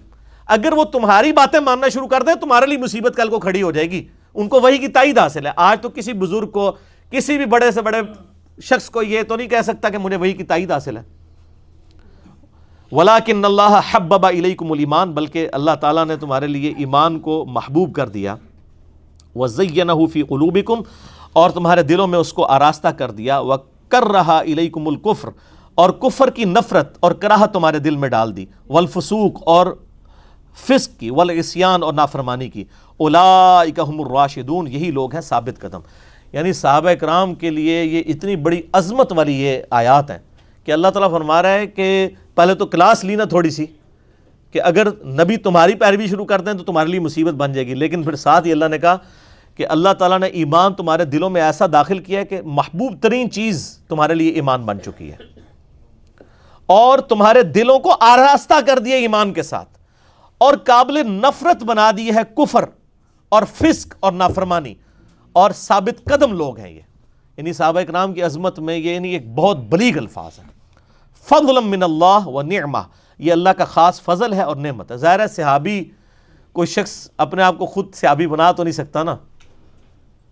اگر وہ تمہاری باتیں ماننا شروع کر دیں تمہارے لیے مصیبت کل کو کھڑی ہو جائے گی. ان کو وحی کی تائید حاصل ہے. آج تو کسی بزرگ کو, کسی بھی بڑے سے بڑے شخص کو یہ تو نہیں کہہ سکتا کہ مجھے وحی کی تائید حاصل ہے. وَلَٰكِنَّ اللَّهَ حَبَّبَ إِلَيْكُمُ الْإِيمَانَ، بلکہ اللہ تعالیٰ نے تمہارے لیے ایمان کو محبوب کر دیا. وَزَيَّنَهُ فِي قُلُوبِكُمْ، اور تمہارے دلوں میں اس کو آراستہ کر دیا. وَكَرَّهَ إِلَيْكُمُ الْكُفْرَ، اور کفر کی نفرت اور کراہت تمہارے دل میں ڈال دی. وَالْفُسُوقَ، اور فسق کی. وَالْعِصْيَانَ، اور نافرمانی کی. أُولَٰئِكَ هُمُ الرَّاشِدُونَ، یہی لوگ ہیں ثابت قدم. یعنی صحابہ کرام کے لیے یہ اتنی بڑی عظمت والی یہ آیات ہیں کہ اللہ تعالیٰ فرما رہا ہے کہ پہلے تو کلاس لینا تھوڑی سی کہ اگر نبی تمہاری پیروی شروع کر دیں تو تمہارے لیے مصیبت بن جائے گی، لیکن پھر ساتھ ہی اللہ نے کہا کہ اللہ تعالیٰ نے ایمان تمہارے دلوں میں ایسا داخل کیا ہے کہ محبوب ترین چیز تمہارے لیے ایمان بن چکی ہے، اور تمہارے دلوں کو آراستہ کر دیا ایمان کے ساتھ، اور قابل نفرت بنا دی ہے کفر اور فسق اور نافرمانی، اور ثابت قدم لوگ ہیں یہ. یعنی صحابہ اکرام کی عظمت میں یہ یعنی ایک بہت بلیغ الفاظ ہیں. فضلا من اللہ و نعمہ، یہ اللہ کا خاص فضل ہے اور نعمت ہے. ظاہر ہے صحابی، کوئی شخص اپنے آپ کو خود صحابی بنا تو نہیں سکتا نا.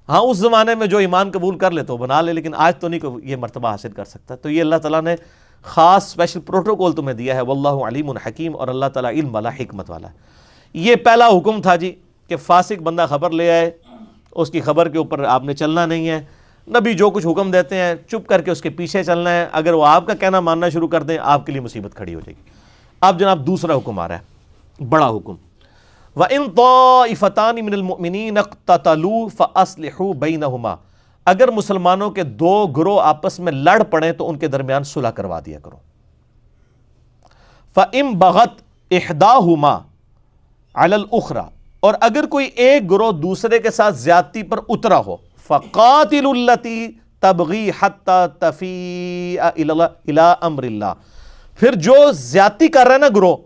ہاں اس زمانے میں جو ایمان قبول کر لے تو بنا لے، لیکن آج تو نہیں کوئی یہ مرتبہ حاصل کر سکتا. تو یہ اللہ تعالیٰ نے خاص اسپیشل پروٹوکول تمہیں دیا ہے. واللہ علیم حکیم، اور اللہ تعالیٰ علم والا، حکمت والا ہے. یہ پہلا حکم تھا جی کہ فاسق بندہ خبر لے آئے، اس کی خبر کے اوپر آپ نے چلنا نہیں ہے. نبی جو کچھ حکم دیتے ہیں چپ کر کے اس کے پیچھے چلنا ہے. اگر وہ آپ کا کہنا ماننا شروع کر دیں آپ کے لیے مصیبت کھڑی ہو جائے گی. اب جناب دوسرا حکم آ رہا ہے، بڑا حکم. وَإِن طَائِفَتَانِ مِنَ الْمُؤْمِنِينَ اقْتَتَلُوا فَأَصْلِحُوا بَيْنَهُمَا، اگر مسلمانوں کے دو گروہ آپس میں لڑ پڑیں تو ان کے درمیان صلح کروا دیا کرو. فَإِن بَغَتْ إِحْدَاهُمَا عَلَى الْأُخْرَى، اور اگر کوئی ایک گروہ دوسرے کے ساتھ زیادتی پر اترا ہو، فَقَاتِلُوا الَّتِي تَبْغِي حَتَّى تَفِيءَ إِلَىٰ أَمْرِ اللَّهِ، پھر جو زیادتی کر رہا ہے نا گروہ،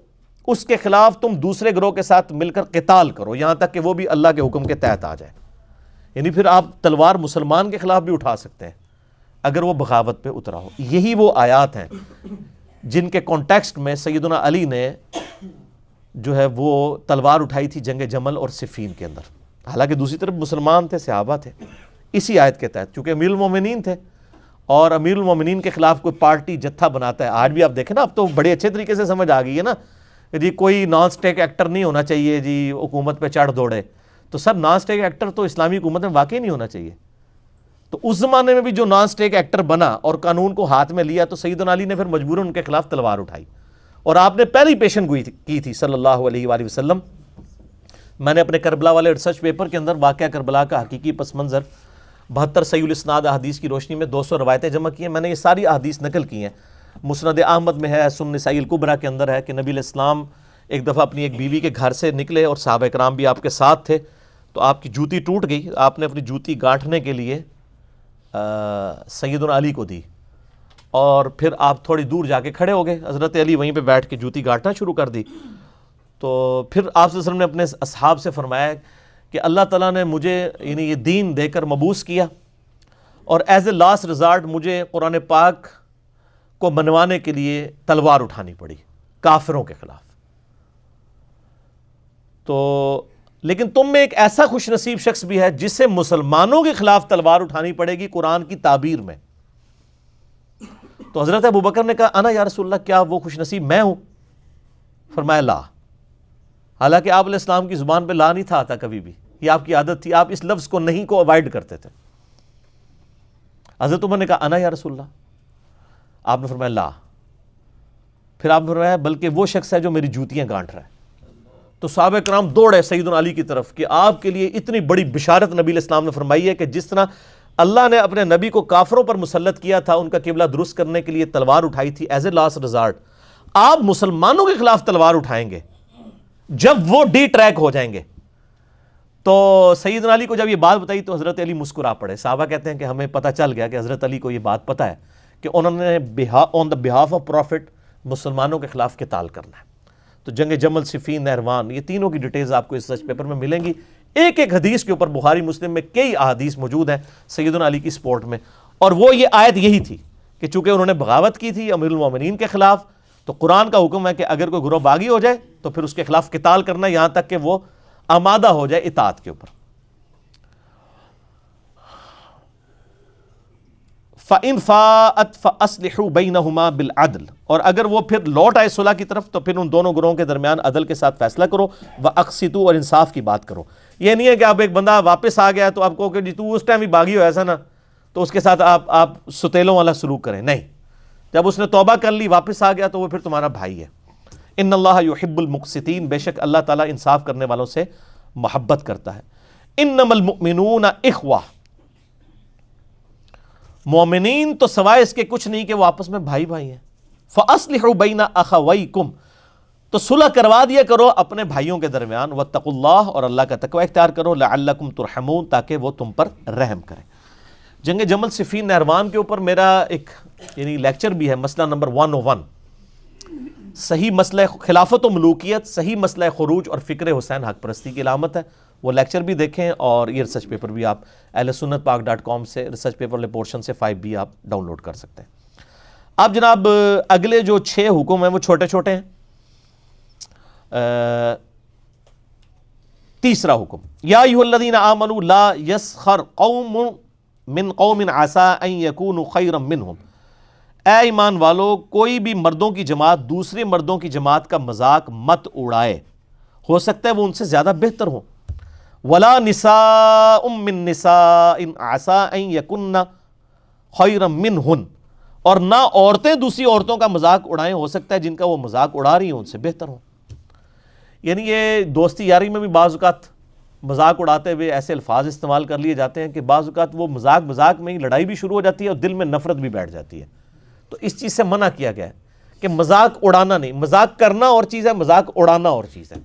اس کے خلاف تم دوسرے گروہ کے ساتھ مل کر قتال کرو یہاں تک کہ وہ بھی اللہ کے حکم کے تحت آ جائے. یعنی پھر آپ تلوار مسلمان کے خلاف بھی اٹھا سکتے ہیں اگر وہ بغاوت پہ اترا ہو. یہی وہ آیات ہیں جن کے کانٹیکسٹ میں سیدنا علی نے جو ہے وہ تلوار اٹھائی تھی جنگ جمل اور صفین کے اندر. حالانکہ دوسری طرف مسلمان تھے، صحابہ تھے، اسی آیت کے تحت چونکہ امیر المومنین تھے، اور امیر المومنین کے خلاف کوئی پارٹی جتھا بناتا ہے. آج بھی آپ دیکھیں نا، اب تو بڑے اچھے طریقے سے سمجھ آ گئی ہے نا جی کوئی نان سٹیک ایکٹر نہیں ہونا چاہیے جی حکومت پہ چڑھ دوڑے. تو سر نان سٹیک ایکٹر تو اسلامی حکومت میں واقعی نہیں ہونا چاہیے. تو اس زمانے میں بھی جو نان سٹیک ایکٹر بنا اور قانون کو ہاتھ میں لیا تو سیدنا علی نے پھر مجبوراً ان کے خلاف تلوار اٹھائی، اور آپ نے پہلی پیشن گوئی کی تھی صلی اللہ علیہ وآلہ وسلم. میں نے اپنے کربلا والے ریسرچ پیپر کے اندر واقعہ کربلا کا حقیقی پس منظر 72 صحیح الاسناد احادیث کی روشنی میں 200 روایتیں جمع کی ہیں. میں نے یہ ساری احادیث نقل کی ہیں. مسند احمد میں ہے، سنن نسائی الکبریٰ کے اندر ہے کہ نبی علیہ السلام ایک دفعہ اپنی ایک بیوی کے گھر سے نکلے اور صحابہ کرام بھی آپ کے ساتھ تھے. تو آپ کی جوتی ٹوٹ گئی، آپ نے اپنی جوتی گانٹھنے کے لیے سیدنا علی کو دی، اور پھر آپ تھوڑی دور جا کے کھڑے ہو گئے. حضرت علی وہیں پہ بیٹھ کے جوتی گانٹنا شروع کر دی. تو پھر آپ صلی اللہ علیہ وسلم نے اپنے اصحاب سے فرمایا کہ اللہ تعالیٰ نے مجھے یعنی یہ دین دے کر مبعوث کیا، اور ایز اے لاسٹ ریزارٹ مجھے قرآن پاک کو منوانے کے لیے تلوار اٹھانی پڑی کافروں کے خلاف. تو لیکن تم میں ایک ایسا خوش نصیب شخص بھی ہے جسے مسلمانوں کے خلاف تلوار اٹھانی پڑے گی قرآن کی تعبیر میں. تو حضرت ابوبکر نے کہا انا یا رسول اللہ، کیا وہ خوش نصیب میں ہوں؟ فرمایا لا. حالانکہ آپ علیہ السلام کی زبان پہ لا نہیں تھا آتا کبھی بھی، یہ آپ کی عادت تھی، آپ اس لفظ کو نہیں کو اوائڈ کرتے تھے. حضرت عمر نے کہا انا یا رسول اللہ، آپ نے فرمایا لا. پھر آپ نے فرمایا بلکہ وہ شخص ہے جو میری جوتیاں گانٹ رہا ہے. تو صحابہ کرام دوڑے سیدنا علی کی طرف کہ آپ کے لیے اتنی بڑی بشارت نبی علیہ السلام نے فرمائی ہے کہ جس طرح اللہ نے اپنے نبی کو کافروں پر مسلط کیا تھا، ان کا قبلہ درست کرنے کے لیے تلوار اٹھائی تھی ایز اے لاسٹ ریزارٹ، آپ مسلمانوں کے خلاف تلوار اٹھائیں گے جب وہ ڈی ٹریک ہو جائیں گے. تو سیدنا علی کو جب یہ بات بتائی تو حضرت علی مسکرا پڑے. صحابہ کہتے ہیں کہ ہمیں پتہ چل گیا کہ حضرت علی کو یہ بات پتہ ہے کہ انہوں نے آن دا بہاف آف پروفٹ مسلمانوں کے خلاف قتال کرنا ہے. تو جنگ جمل، صفین، نہروان، یہ تینوں کی ڈیٹیلز آپ کو اس ریسرچ پیپر میں ملیں گی. ایک ایک حدیث کے اوپر بخاری مسلم میں کئی احادیث موجود ہیں سیدنا علی کی سپورٹ میں. اور وہ یہ آیت یہی تھی کہ چونکہ انہوں نے بغاوت کی تھی امیر المومنین کے خلاف، تو قرآن کا حکم ہے کہ اگر کوئی گروہ باغی ہو جائے تو پھر اس کے خلاف قتال کرنا یہاں تک کہ وہ آمادہ ہو جائے اطاعت کے اوپر. فَإِنْ فَاءَتْ فَأَصْلِحُوا بَيْنَهُمَا بِالْعَدْلِ، اور اگر وہ پھر لوٹ آئے صلح کی طرف تو پھر ان دونوں گروہوں کے درمیان عدل کے ساتھ فیصلہ کرو، وَأَقْسِطُوا، اور انصاف کی بات کرو۔ یہ نہیں ہے کہ آپ ایک بندہ واپس آ گیا تو آپ کو کہ جی تو اس ٹائم ہی باغی ہو ایسا نا، تو اس کے ساتھ آپ ستیلوں والا سلوک کریں، نہیں، جب اس نے توبہ کر لی واپس آ گیا تو وہ پھر تمہارا بھائی ہے۔ ان اللہ یحب المقسطین، بے شک اللہ تعالیٰ انصاف کرنے والوں سے محبت کرتا ہے۔ انما المؤمنون اخوہ، مومنین تو سوائے اس کے کچھ نہیں کہ وہ آپس میں بھائی بھائی ہیں۔ فاصلحوا بین اخویکم، تو صلح کروا دیا کرو اپنے بھائیوں کے درمیان، واتقوا اللہ، اور اللہ کا تقوی اختیار کرو، لعلکم ترحمون، تاکہ وہ تم پر رحم کرے۔ جنگ جمل صفین نہروان کے اوپر میرا ایک لیکچر بھی ہے، مسئلہ نمبر 101، صحیح مسئلہ خلافت و ملوکیت، صحیح مسئلہ خروج اور فکر حسین حق پرستی کی علامت ہے۔ وہ لیکچر بھی دیکھیں، اور یہ ریسرچ پیپر بھی آپ ahlsunnatpak.com سے ریسرچ پیپر والے پورشن سے 5 بھی آپ ڈاؤن لوڈ کر سکتے ہیں۔ اب جناب اگلے جو 6 حکم ہیں وہ چھوٹے چھوٹے ہیں۔ تیسرا حکم، یا ایھا الذین آمنوا لا یسخر قوم من قوم عسى ان یکونوا خیرا منہم، اے ایمان والو کوئی بھی مردوں کی جماعت دوسرے مردوں کی جماعت کا مذاق مت اڑائے، ہو سکتا ہے وہ ان سے زیادہ بہتر ہو۔ ولا نساء من نساء عسى ان یکن خیرا منہن، اور نہ عورتیں دوسری عورتوں کا مذاق اڑائیں، ہو سکتا ہے جن کا وہ مذاق اڑا رہی ہیں ان سے بہتر ہوں۔ یعنی یہ دوستی یاری میں بھی بعض اوقات مذاق اڑاتے ہوئے ایسے الفاظ استعمال کر لیے جاتے ہیں کہ بعض اوقات وہ مذاق میں ہی لڑائی بھی شروع ہو جاتی ہے اور دل میں نفرت بھی بیٹھ جاتی ہے۔ تو اس چیز سے منع کیا گیا ہے کہ مذاق اڑانا نہیں، مذاق کرنا اور چیز ہے، مذاق اڑانا اور چیز ہے۔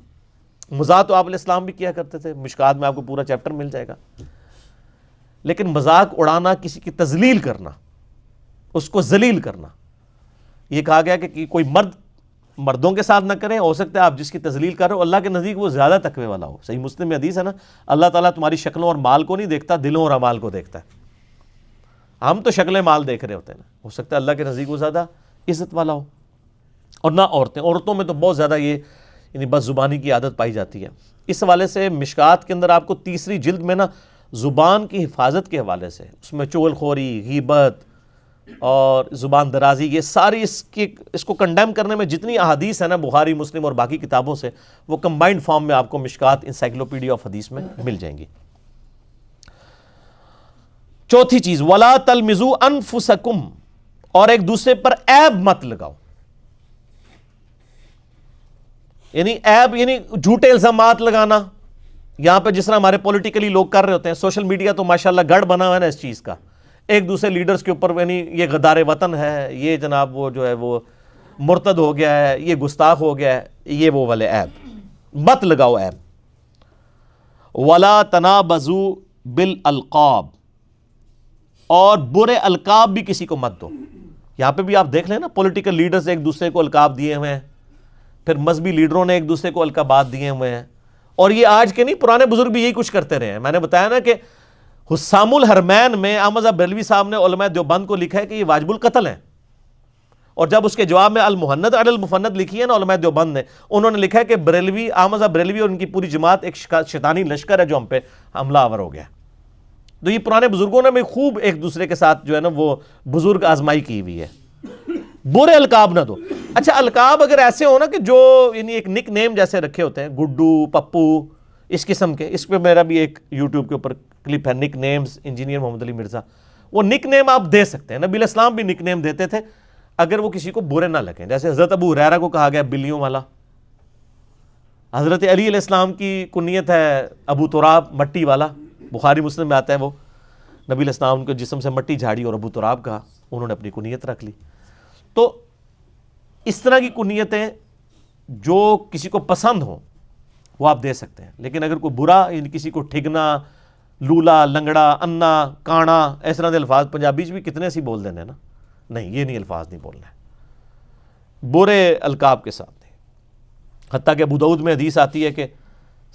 مزاح تو آپ علیہ السلام بھی کیا کرتے تھے، مشکات میں آپ کو پورا چیپٹر مل جائے گا، لیکن مذاق اڑانا، کسی کی تذلیل کرنا، اس کو ذلیل کرنا، یہ کہا گیا کہ کوئی مرد مردوں کے ساتھ نہ کریں، ہو سکتا ہے آپ جس کی تذلیل کر رہے ہو اللہ کے نزدیک وہ زیادہ تقوی والا ہو۔ صحیح مسلم میں حدیث ہے نا، اللہ تعالیٰ تمہاری شکلوں اور مال کو نہیں دیکھتا، دلوں اور اعمال کو دیکھتا ہے۔ ہم تو شکل مال دیکھ رہے ہوتے ہیں نا، ہو سکتا ہے اللہ کے نزدیک وہ زیادہ عزت والا ہو۔ اور نہ عورتوں میں تو بہت زیادہ یہ بس زبانی کی عادت پائی جاتی ہے۔ اس حوالے سے مشکات کے اندر آپ کو 3 جلد میں نا زبان کی حفاظت کے حوالے سے، اس میں چغل خوری، غیبت اور زبان درازی، یہ ساری اس کو کنڈیم کرنے میں جتنی احادیث ہیں نا بخاری، مسلم اور باقی کتابوں سے، وہ کمبائنڈ فارم میں آپ کو مشکات انسائکلوپیڈیا آف حدیث میں مل جائیں گی۔ چوتھی چیز، وَلَا تَلْمِزُوا أَنفُسَكُمْ، اور ایک دوسرے پر عیب مت لگاؤ۔ یعنی عیب یعنی جھوٹے الزامات لگانا، یہاں پہ جس طرح ہمارے پولیٹیکلی لوگ کر رہے ہوتے ہیں، سوشل میڈیا تو ماشاءاللہ گڑھ بنا ہوا ہے نا اس چیز کا، ایک دوسرے لیڈرز کے اوپر یعنی یہ غدار وطن ہے، یہ جناب وہ جو ہے وہ مرتد ہو گیا ہے، یہ گستاخ ہو گیا ہے، یہ وہ والے عیب مت لگاؤ عیب۔ وَلَا تَنَابَزُوا بِالْأَلْقَابِ، اور برے القاب بھی کسی کو مت دو۔ یہاں پہ بھی آپ دیکھ لیں نا، پولیٹیکل لیڈرز ایک دوسرے کو القاب دیے ہوئے ہیں، پھر مذہبی لیڈروں نے ایک دوسرے کو القابات دیے ہوئے ہیں، اور یہ آج کے نہیں پرانے بزرگ بھی یہی کچھ کرتے رہے ہیں۔ میں نے بتایا نا کہ حسام الحرمین میں احمد بریلوی صاحب نے علماء دیوبند کو لکھا ہے کہ یہ واجب القتل ہیں، اور جب اس کے جواب میں المحند علی المفند لکھی ہے نا علماء دیوبند نے، انہوں نے لکھا ہے کہ بریلوی، احمد بریلوی اور ان کی پوری جماعت ایک شیطانی لشکر ہے جو ہم پہ حملہ آور ہو گیا۔ تو یہ پرانے بزرگوں نے بھی خوب ایک دوسرے کے ساتھ جو ہے نا وہ بزرگ آزمائی کی ہوئی ہے۔ برے القاب نہ دو۔ اچھا القاب اگر ایسے ہو نا کہ جو یعنی ایک نک نیم جیسے رکھے ہوتے ہیں، گڈو، پپو، اس قسم کے، اس پہ میرا بھی ایک یوٹیوب کے اوپر کلپ ہے، نک نیمز انجینئر محمد علی مرزا، وہ نک نیم آپ دے سکتے ہیں، نبی علیہ السلام بھی نک نیم دیتے تھے اگر وہ کسی کو برے نہ لگیں، جیسے حضرت ابو ہریرہ کو کہا گیا بلیوں والا، حضرت علی علیہ السلام کی کنیت ہے ابو تراب، مٹی والا، بخاری مسلم میں آتا ہے، وہ نبی علیہ السلام کے جسم سے مٹی جھاڑی اور ابو تراب کہا، انہوں نے اپنی کنیت رکھ لی۔ تو اس طرح کی کنیتیں جو کسی کو پسند ہوں وہ آپ دے سکتے ہیں، لیکن اگر کوئی برا یعنی کسی کو ٹھگنا، لولا، لنگڑا، انا، کانا، اس طرح کے الفاظ پنجابی بھی کتنے سی بول دینے نا، نہیں یہ نہیں الفاظ نہیں بولنا ہے، برے القاب کے ساتھ نہیں۔ حتیٰ کہ ابو داؤد میں حدیث آتی ہے کہ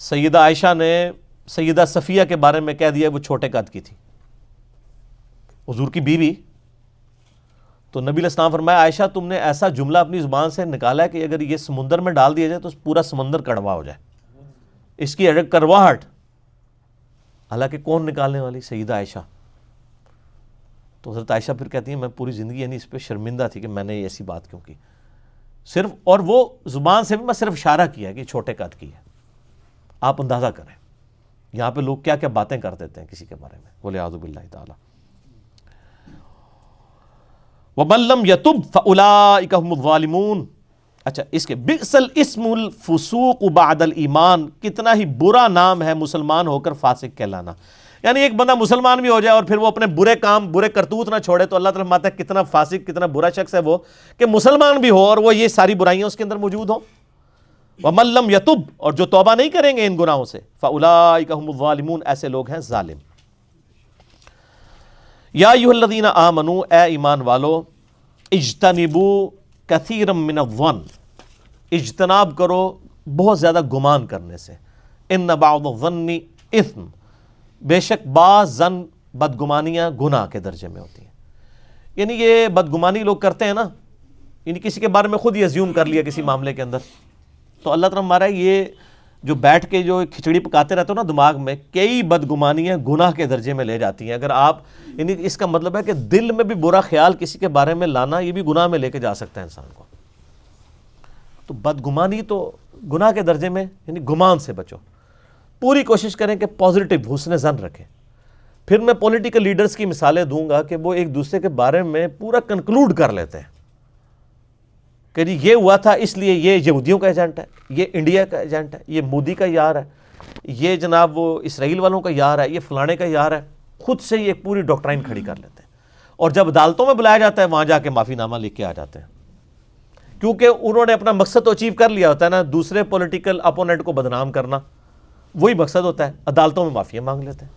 سیدہ عائشہ نے سیدہ صفیہ کے بارے میں کہہ دیا وہ چھوٹے قد کی تھی، حضور کی بیوی، تو نبی علیہ السلام فرمایا عائشہ تم نے ایسا جملہ اپنی زبان سے نکالا ہے کہ اگر یہ سمندر میں ڈال دیا جائے تو پورا سمندر کڑوا ہو جائے، اس کی کڑواہٹ، حالانکہ کون نکالنے والی؟ سیدہ عائشہ۔ تو حضرت عائشہ پھر کہتی ہیں میں پوری زندگی یعنی اس پہ شرمندہ تھی کہ میں نے ایسی بات کیوں کی صرف، اور وہ زبان سے بھی میں صرف اشارہ کیا کہ چھوٹے قد کی ہے. آپ اندازہ کریں یہاں پہ لوگ کیا کیا باتیں کر دیتے ہیں کسی کے بارے میں، وَلِعَاذُ بِاللَّهِ تَعَالَى. وَمَن لَّمْ يَتُبْ فَأُولَٰئِكَ هُمُ الظَّالِمُونَ. اچھا اس کے بئس الاسم الفسوق بعد الایمان، کتنا ہی برا نام ہے مسلمان ہو کر فاسق کہلانا. یعنی ایک بندہ مسلمان بھی ہو جائے اور پھر وہ اپنے برے کام برے کرتوت نہ چھوڑے تو اللہ تعالیٰ فرماتا ہے کتنا فاسق کتنا برا شخص ہے وہ کہ مسلمان بھی ہو اور وہ یہ ساری برائیاں اس کے اندر موجود ہوں. وَمَن لَّمْ يَتُبْ، اور جو توبہ نہیں کریں گے ان گناہوں سے، فَأُولَٰئِكَ هُمُ الظَّالِمُونَ، ایسے لوگ ہیں ظالم. یا ایھا الذین آمنوا، اے ایمان والو، اجتنبوا کثیرا من الظن، اجتناب کرو بہت زیادہ گمان کرنے سے. ان بعض الظن اثم، بے شک بعض ظن بدگمانیاں گناہ کے درجے میں ہوتی ہیں. یعنی یہ بدگمانی لوگ کرتے ہیں نا، یعنی کسی کے بارے میں خود ہی ازیوم کر لیا کسی معاملے کے اندر، تو اللہ تعالیٰ ہمارا یہ جو بیٹھ کے جو کھچڑی پکاتے رہتے ہو نا دماغ میں، کئی بدگمانیاں گناہ کے درجے میں لے جاتی ہیں. اگر آپ یعنی اس کا مطلب ہے کہ دل میں بھی برا خیال کسی کے بارے میں لانا یہ بھی گناہ میں لے کے جا سکتا ہے انسان کو. تو بدگمانی تو گناہ کے درجے میں، یعنی گمان سے بچو. پوری کوشش کریں کہ پازیٹیو حسن ظن رکھیں. پھر میں پولیٹیکل لیڈرز کی مثالیں دوں گا کہ وہ ایک دوسرے کے بارے میں پورا کنکلوڈ کر لیتے ہیں کہ جی یہ ہوا تھا اس لیے یہ یہودیوں کا ایجنٹ ہے، یہ انڈیا کا ایجنٹ ہے، یہ مودی کا یار ہے، یہ جناب وہ اسرائیل والوں کا یار ہے، یہ فلانے کا یار ہے. خود سے ہی ایک پوری ڈاکٹرائن کھڑی کر لیتے ہیں اور جب عدالتوں میں بلایا جاتا ہے وہاں جا کے معافی نامہ لکھ کے آ جاتے ہیں، کیونکہ انہوں نے اپنا مقصد تو اچیو کر لیا ہوتا ہے نا، دوسرے پولیٹیکل اپوننٹ کو بدنام کرنا وہی مقصد ہوتا ہے. عدالتوں میں معافیاں مانگ لیتے ہیں،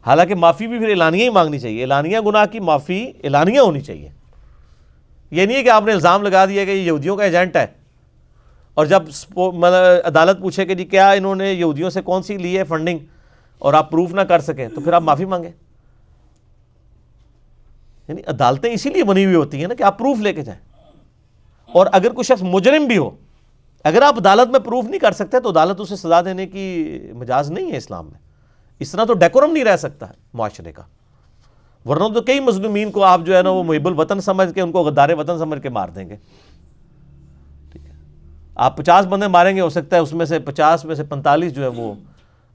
حالانکہ معافی بھی پھر اعلانیہ ہی مانگنی چاہیے. اعلانیہ گناہ کی معافی اعلانیہ ہونی چاہیے. یہ نہیں ہے کہ آپ نے الزام لگا دیا کہ یہ یہودیوں کا ایجنٹ ہے اور جب عدالت پوچھے کہ جی کیا انہوں نے یہودیوں سے کون سی لی ہے فنڈنگ اور آپ پروف نہ کر سکیں تو پھر آپ معافی مانگیں. یعنی عدالتیں اسی لیے بنی ہوئی ہوتی ہیں نا کہ آپ پروف لے کے جائیں. اور اگر کوئی شخص مجرم بھی ہو، اگر آپ عدالت میں پروف نہیں کر سکتے تو عدالت اسے سزا دینے کی مجاز نہیں ہے اسلام میں. اس طرح تو ڈیکورم نہیں رہ سکتا ہے معاشرے کا، ورنہ تو کئی مظلومین کو آپ جو ہے نا وہ محب الوطن سمجھ کے ان کو غدار وطن سمجھ کے مار دیں گے. ٹھیک ہے، آپ 50 بندے ماریں گے، ہو سکتا ہے اس میں سے 50 میں سے 45 جو ہے وہ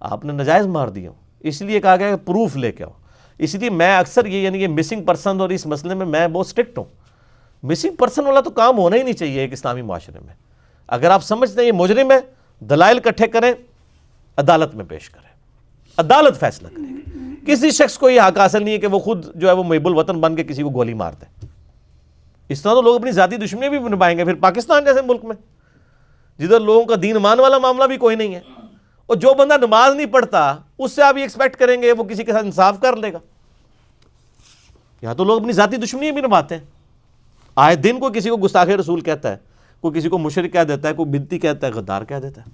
آپ نے نجائز مار دیے ہوں. اس لیے کہا گیا کہ پروف لے کے آؤ. اس لیے میں اکثر یہ یعنی یہ مسنگ پرسن اور اس مسئلے میں بہت اسٹرکٹ ہوں. مسنگ پرسن والا تو کام ہونا ہی نہیں چاہیے ایک اسلامی معاشرے میں. اگر آپ سمجھتے ہیں یہ مجرم ہے، دلائل اکٹھے کریں، عدالت میں پیش کریں، عدالت فیصلہ کرے گی. کسی شخص کو یہ حق حاصل نہیں ہے کہ وہ خود جو ہے وہ محب الوطن بن کے کسی کو گولی مار دے. اس طرح تو لوگ اپنی ذاتی دشمنی بھی نبھائیں گے. پھر پاکستان جیسے ملک میں جدھر لوگوں کا دین مان والا معاملہ بھی کوئی نہیں ہے، اور جو بندہ نماز نہیں پڑھتا اس سے آپ یہ ایکسپیکٹ کریں گے وہ کسی کے ساتھ انصاف کر لے گا. یہاں تو لوگ اپنی ذاتی دشمنی بھی نبھاتے ہیں. آئے دن کوئی کسی کو گستاخ رسول کہتا ہے، کوئی کسی کو مشرک کہہ دیتا ہے، کوئی بدعتی کہتا ہے، غدار کہہ دیتا ہے.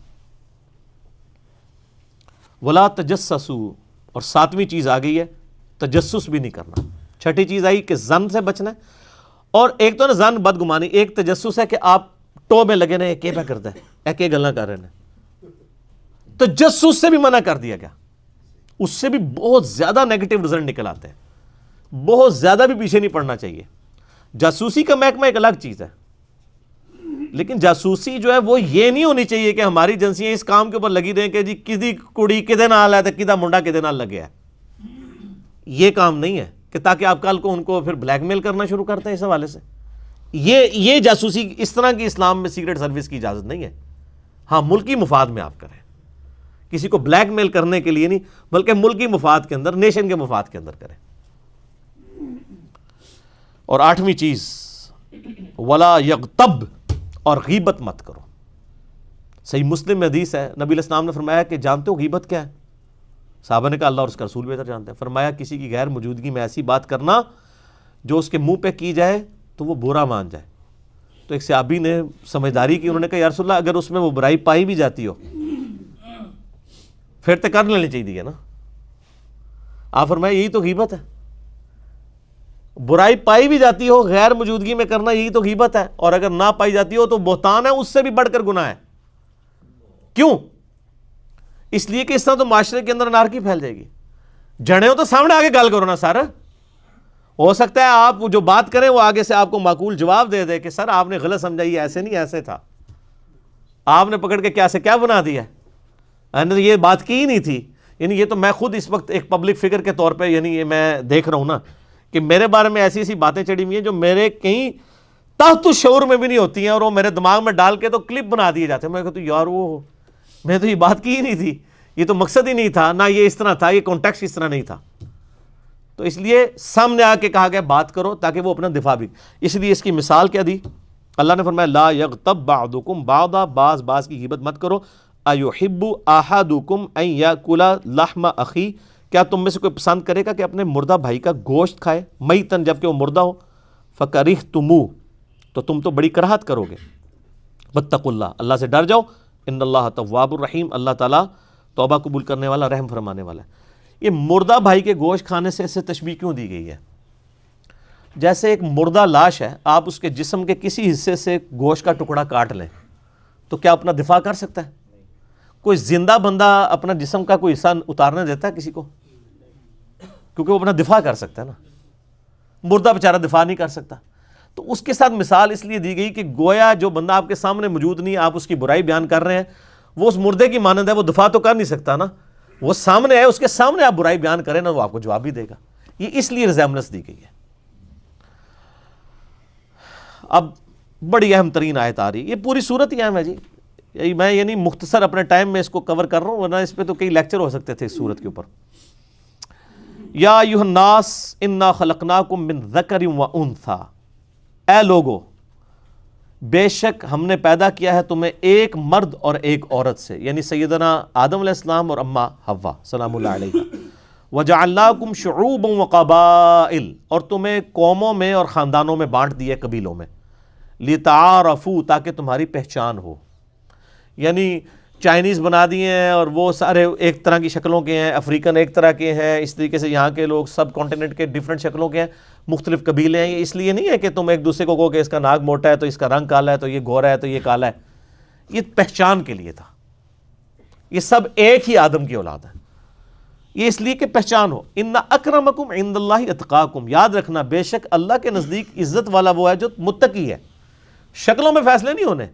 ولا تجسسوا، اور 7ویں چیز آ گئی ہے تجسس بھی نہیں کرنا. 6ٹھی چیز آئی کہ زن سے بچنا ہے. اور ایک تو نا زن بدگمانی، ایک تجسس ہے کہ آپ ٹو میں لگے رہے، پہ کرتا ہے ایک گلاں کر رہے ہیں. تجسس سے بھی منع کر دیا گیا. اس سے بھی بہت زیادہ نیگیٹو رزلٹ نکل آتے ہیں. بہت زیادہ بھی پیچھے نہیں پڑنا چاہیے. جاسوسی کا محکمہ ایک الگ چیز ہے، لیکن جاسوسی جو ہے وہ یہ نہیں ہونی چاہیے کہ ہماری ایجنسیاں اس کام کے اوپر لگی رہیں کہ جی کسی کڑی کدے نال ہے تو کدا منڈا کدے نال لگیا ہے. یہ کام نہیں ہے کہ تاکہ آپ کل کو ان کو پھر بلیک میل کرنا شروع کرتے ہیں اس حوالے سے. یہ جاسوسی اس طرح کی اسلام میں سیکرٹ سروس کی اجازت نہیں ہے. ہاں ملکی مفاد میں آپ کریں، کسی کو بلیک میل کرنے کے لیے نہیں، بلکہ ملکی مفاد کے اندر، نیشن کے مفاد کے اندر کریں. اور 8ویں چیز ولا یغتب، اور غیبت مت کرو. صحیح مسلم میں حدیث ہے، نبی علیہ السلام نے فرمایا کہ جانتے ہو غیبت کیا ہے؟ صحابہ نے کہا اللہ اور اس کا رسول بہتر جانتے ہیں. فرمایا کسی کی غیر موجودگی میں ایسی بات کرنا جو اس کے منہ پہ کی جائے تو وہ برا مان جائے. تو ایک صحابی نے سمجھداری کی، انہوں نے کہا یا رسول اللہ اگر اس میں وہ برائی پائی بھی جاتی ہو پھر تو کر لینی چاہیے نا. آپ فرمایا یہی تو غیبت ہے. برائی پائی بھی جاتی ہو غیر موجودگی میں کرنا یہی تو غیبت ہے، اور اگر نہ پائی جاتی ہو تو بہتان ہے، اس سے بھی بڑھ کر گناہ ہے. کیوں؟ اس لیے کہ اس طرح تو معاشرے کے اندر انارکی پھیل جائے گی. جڑے ہو تو سامنے آگے گل کرو نا سر. ہو سکتا ہے آپ جو بات کریں وہ آگے سے آپ کو معقول جواب دے دے کہ سر آپ نے غلط سمجھا، یہ ایسے نہیں ایسے تھا، آپ نے پکڑ کے کیا سے کیا بنا دیا، نے یہ بات کی ہی نہیں تھی. یعنی یہ تو میں خود اس وقت ایک پبلک فگر کے طور پہ یعنی یہ میں دیکھ رہا ہوں نا کہ میرے بارے میں ایسی ایسی باتیں چڑھی ہوئی ہیں جو میرے کہیں تحت الشعور میں بھی نہیں ہوتی ہیں، اور وہ میرے دماغ میں ڈال کے تو کلپ بنا دیے جاتے ہیں. میں کہتا ہوں یار وہ میں تو یہ بات کی ہی نہیں تھی، یہ تو مقصد ہی نہیں تھا، نہ یہ اس طرح تھا، یہ کانٹیکسٹ اس طرح نہیں تھا. تو اس لیے سامنے آ کے کہا گیا بات کرو تاکہ وہ اپنا دفاع بھی. اس لیے اس کی مثال کیا دی؟ اللہ نے فرمایا لا یغتب بعضکم بعضا، بعض کی غیبت مت کرو. ایحب احدکم ان یاکل لحم اخی، کیا تم میں سے کوئی پسند کرے گا کہ اپنے مردہ بھائی کا گوشت کھائے، میتن جب کہ وہ مردہ ہو. فکرہتموہ، تو تم تو بڑی کراہت کرو گے. واتقوا اللہ، اللہ سے ڈر جاؤ. ان اللہ تواب الرحیم، اللہ تعالیٰ توبہ قبول کرنے والا، رحم فرمانے والا ہے. یہ مردہ بھائی کے گوشت کھانے سے اسے تشبیہ کیوں دی گئی ہے؟ جیسے ایک مردہ لاش ہے، آپ اس کے جسم کے کسی حصے سے گوشت کا ٹکڑا کاٹ لیں تو کیا اپنا دفاع کر سکتا ہے؟ کوئی زندہ بندہ اپنا جسم کا کوئی حصہ اتارنے دیتا ہے کسی کو؟ کیونکہ وہ اپنا دفاع کر سکتا ہے نا، مردہ بیچارہ دفاع نہیں کر سکتا. تو اس کے ساتھ مثال اس لیے دی گئی کہ گویا جو بندہ آپ کے سامنے موجود نہیں، آپ اس کی برائی بیان کر رہے ہیں، وہ اس مردے کی مانند ہے، وہ دفاع تو کر نہیں سکتا نا. وہ سامنے ہے، اس کے سامنے آپ برائی بیان کریں نا، وہ آپ کو جواب بھی دے گا. یہ اس لیے ریزیمبلنس دی گئی ہے. اب بڑی اہم ترین آیت آ رہی ہے، یہ پوری صورت ہی اہم ہے جی. میں یعنی مختصر اپنے ٹائم میں اس کو کور کر رہا ہوں، ورنہ اس پہ تو کئی لیکچر ہو سکتے تھے اس صورت کے اوپر. یا ایھا الناس انا خلقناکم من ذکر و انثی، اے لوگو بے شک ہم نے پیدا کیا ہے تمہیں ایک مرد اور ایک عورت سے، یعنی سیدنا آدم علیہ السلام اور اماں حوا سلام اللہ علیہ. وجعلناکم شعوبا وقبائل، اور تمہیں قوموں میں اور خاندانوں میں بانٹ دیے، قبیلوں میں. لتعارفوا، تاکہ تمہاری پہچان ہو. یعنی چائنیز بنا دیے ہیں اور وہ سارے ایک طرح کی شکلوں کے ہیں، افریقن ایک طرح کے ہیں، اس طریقے سے یہاں کے لوگ سب کانٹیننٹ کے ڈیفرنٹ شکلوں کے ہیں، مختلف قبیلے ہیں. یہ اس لیے نہیں ہے کہ تم ایک دوسرے کو کہو کہ اس کا ناک موٹا ہے تو اس کا رنگ کالا ہے، تو یہ گورا ہے تو یہ کالا ہے. یہ پہچان کے لیے تھا. یہ سب ایک ہی آدم کی اولاد ہے. یہ اس لیے کہ پہچان ہو. ان اکرمکم عند اللہ اتقاکم، یاد رکھنا بے شک اللہ کے نزدیک عزت والا وہ ہے جو متقی ہے. شکلوں میں فیصلے نہیں ہونے.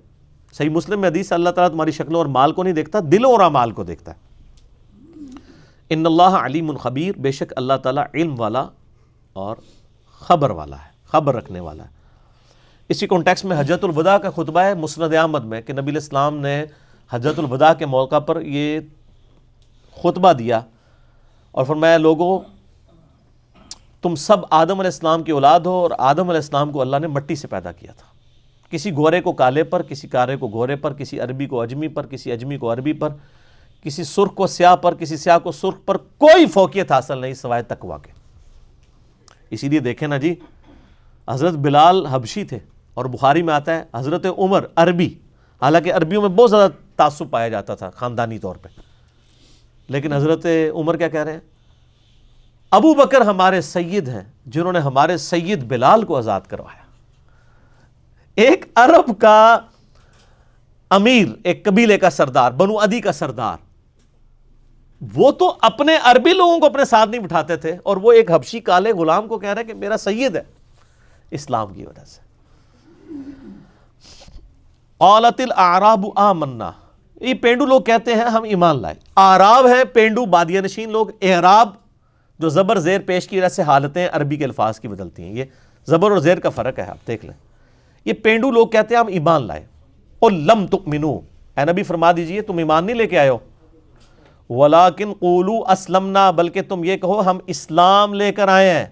صحیح مسلم میں حدیث، اللہ تعالیٰ تمہاری شکلوں اور مال کو نہیں دیکھتا، دلوں اور اعمال کو دیکھتا ہے. ان اللہ علیم خبیر، بے شک اللہ تعالیٰ علم والا اور خبر والا ہے، خبر رکھنے والا ہے. اسی کانٹیکس میں حجۃ الوداع کا خطبہ ہے مسند احمد میں کہ نبی علیہ السلام نے حجۃ الوداع کے موقع پر یہ خطبہ دیا اور فرمایا لوگو تم سب آدم علیہ السلام کی اولاد ہو، اور آدم علیہ السلام کو اللہ نے مٹی سے پیدا کیا تھا. کسی گورے کو کالے پر، کسی کالے کو گورے پر، کسی عربی کو اجمی پر، کسی اجمی کو عربی پر، کسی سرخ کو سیاہ پر، کسی سیاہ کو سرخ پر. کوئی فوقیت حاصل نہیں سوائے تقویٰ کے. اسی لیے دیکھیں نا جی، حضرت بلال حبشی تھے اور بخاری میں آتا ہے حضرت عمر عربی، حالانکہ عربیوں میں بہت زیادہ تعصب پایا جاتا تھا خاندانی طور پہ، لیکن حضرت عمر کیا کہہ رہے ہیں؟ ابو بکر ہمارے سید ہیں جنہوں نے ہمارے سید بلال کو آزاد کروایا. ایک عرب کا امیر، ایک قبیلے کا سردار، بنو عدی کا سردار، وہ تو اپنے عربی لوگوں کو اپنے ساتھ نہیں بٹھاتے تھے، اور وہ ایک حبشی کالے غلام کو کہہ رہے کہ میرا سید ہے اسلام کی وجہ سے. قالت الاعراب آمنا، یہ پینڈو لوگ کہتے ہیں ہم ایمان لائے. اعراب ہے پینڈو بادیہ نشین لوگ. اعراب جو زبر زیر پیش کی وجہ سے حالتیں عربی کے الفاظ کی بدلتی ہیں، یہ زبر اور زیر کا فرق ہے، آپ دیکھ لیں. یہ پینڈو لوگ کہتے ہیں ہم ایمان لائے. اور لم تؤمنو، اے نبی فرما دیجئے تم ایمان نہیں لے کے آئے ہو. ولیکن قولوا اسلمنا، بلکہ تم یہ کہو ہم اسلام لے کر آئے ہیں.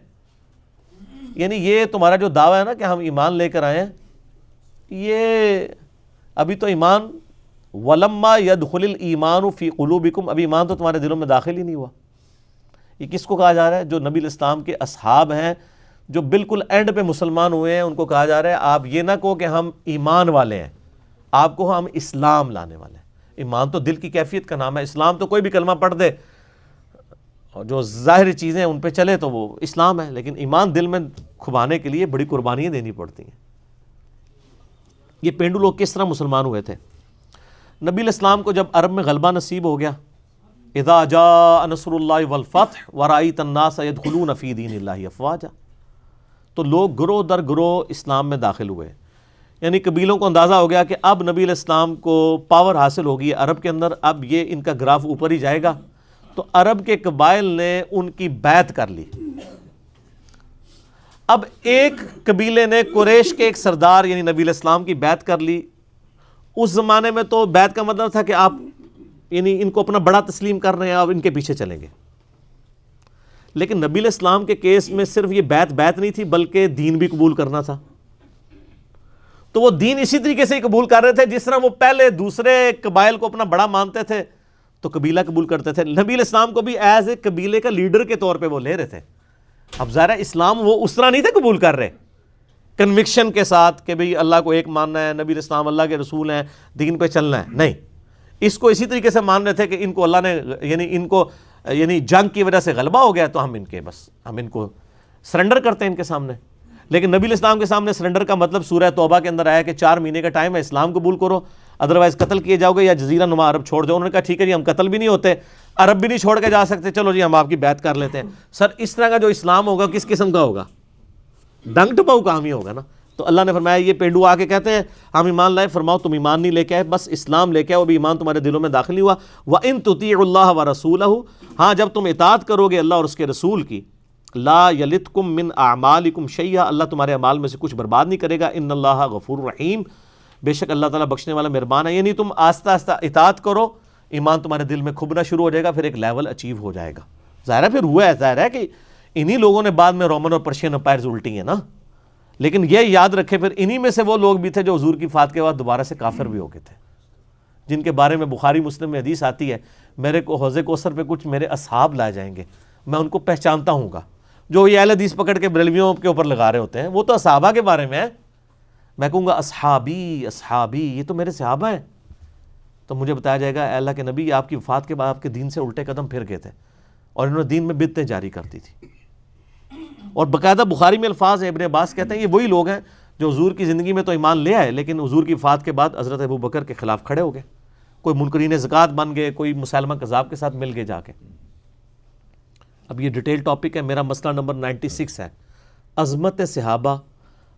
یعنی یہ تمہارا جو دعویٰ ہے نا کہ ہم ایمان لے کر آئے ہیں، یہ ابھی تو ایمان ولما يدخل الایمان فی قلوبکم، ابھی ایمان تو تمہارے دلوں میں داخل ہی نہیں ہوا. یہ کس کو کہا جا رہا ہے؟ جو نبی علیہ السلام کے اصحاب ہیں، جو بالکل اینڈ پہ مسلمان ہوئے ہیں، ان کو کہا جا رہا ہے آپ یہ نہ کہو کہ ہم ایمان والے ہیں، آپ کو ہم اسلام لانے والے ہیں. ایمان تو دل کی کیفیت کا نام ہے. اسلام تو کوئی بھی کلمہ پڑھ دے اور جو ظاہری چیزیں ان پہ چلے تو وہ اسلام ہے، لیکن ایمان دل میں کھبانے کے لیے بڑی قربانیاں دینی پڑتی ہیں. یہ پینڈو لوگ کس طرح مسلمان ہوئے تھے؟ نبی علیہ السلام کو جب عرب میں غلبہ نصیب ہو گیا، اذا جاء نصر اللہ والفتح ورأیت الناس يدخلون فی دین اللہ افواجا، تو لوگ گروہ در گروہ اسلام میں داخل ہوئے. یعنی قبیلوں کو اندازہ ہو گیا کہ اب نبی علیہ السلام کو پاور حاصل ہوگی عرب کے اندر, اب یہ ان کا گراف اوپر ہی جائے گا. تو عرب کے قبائل نے ان کی بیعت کر لی. اب ایک قبیلے نے قریش کے ایک سردار یعنی نبی علیہ السلام کی بیعت کر لی. اس زمانے میں تو بیعت کا مطلب تھا کہ آپ یعنی ان کو اپنا بڑا تسلیم کر رہے ہیں, آپ ان کے پیچھے چلیں گے. لیکن نبی علیہ السلام کے کیس میں صرف یہ بیعت نہیں تھی بلکہ دین بھی قبول کرنا تھا. تو وہ دین اسی طریقے سے ہی قبول کر رہے تھے جس طرح وہ پہلے دوسرے قبائل کو اپنا بڑا مانتے تھے تو قبیلہ قبول کرتے تھے. نبی علیہ السلام کو بھی ایز اے قبیلے کا لیڈر کے طور پہ وہ لے رہے تھے. اب ظاہر ہے اسلام وہ اس طرح نہیں تھے قبول کر رہے کنوکشن کے ساتھ کہ بھئی اللہ کو ایک ماننا ہے, نبی علیہ السلام اللہ کے رسول ہیں, دین پہ چلنا ہے. نہیں, اس کو اسی طریقے سے مان رہے تھے کہ ان کو اللہ نے یعنی جنگ کی وجہ سے غلبہ ہو گیا تو ہم ان کو سرنڈر کرتے ہیں ان کے سامنے. لیکن نبی علیہ السلام کے سامنے سرنڈر کا مطلب سورہ توبہ کے اندر آیا کہ 4 مہینے کا ٹائم ہے, اسلام قبول کرو ادروائز قتل کیے جاؤ گے یا جزیرہ نما عرب چھوڑ جاؤ. انہوں نے کہا ٹھیک ہے جی, ہم قتل بھی نہیں ہوتے, عرب بھی نہیں چھوڑ کے جا سکتے, چلو جی ہم آپ کی بیعت کر لیتے ہیں. سر اس طرح کا جو اسلام ہوگا کس قسم کا ہوگا؟ ڈنگ ٹپاؤ کام ہی ہوگا نا. تو اللہ نے فرمایا یہ پینڈو آ کے کہتے ہیں ہم ایمان لائے, فرماؤ تم ایمان نہیں لے کے آئے, بس اسلام لے کے آئے, وہ بھی ایمان تمہارے دلوں میں داخل نہیں ہوا. وَإِن تُطِيعُوا اللَّهَ وَرَسُولَهُ, ہاں جب تم اطاعت کرو گے اللہ اور اس کے رسول کی, لا یلتکم من اعمالکم شیئا, اللہ تمہارے اعمال میں سے کچھ برباد نہیں کرے گا. ان اللہ غفور رحیم, بے شک اللہ تعالیٰ بخشنے والا مہربان ہے. یعنی تم آہستہ آہستہ اطاعت کرو, ایمان تمہارے دل میں کھبنا شروع ہو جائے گا, پھر ایک لیول اچیو ہو جائے گا. ظاہر ہے پھر ہوا ہے, ظاہر ہے کہ انہی لوگوں نے بعد میں رومن اور پرشین امپائرز الٹی ہیں نا. لیکن یہ یاد رکھے پھر انہی میں سے وہ لوگ بھی تھے جو حضور کی وفات کے بعد دوبارہ سے کافر بھی ہو گئے تھے, جن کے بارے میں بخاری مسلم میں حدیث آتی ہے میرے کو حوض کوثر پہ کچھ میرے اصحاب لائے جائیں گے, میں ان کو پہچانتا ہوں گا. جو یہ اہل حدیث پکڑ کے بریلویوں کے اوپر لگا رہے ہوتے ہیں وہ تو صحابہ کے بارے میں ہے. میں کہوں گا اصحابی یہ تو میرے صحابہ ہیں, تو مجھے بتایا جائے گا اے اللہ کے نبی آپ کی وفات کے بعد آپ کے دین سے الٹے قدم پھر گئے تھے اور انہوں نے دین میں بدعتیں جاری کر دی تھی. اور باقاعدہ بخاری میں الفاظ ہیں, ابن عباس کہتے ہیں یہ وہی لوگ ہیں جو حضور کی زندگی میں تو ایمان لے آئے لیکن حضور کی وفات کے بعد حضرت ابو بکر کے خلاف کھڑے ہو گئے, کوئی منکرین زکوٰۃ بن گئے, کوئی مسلمہ کذاب کے ساتھ مل گئے جا کے. اب یہ ڈیٹیل ٹاپک ہے, میرا مسئلہ نمبر 96 ہے, عظمت صحابہ,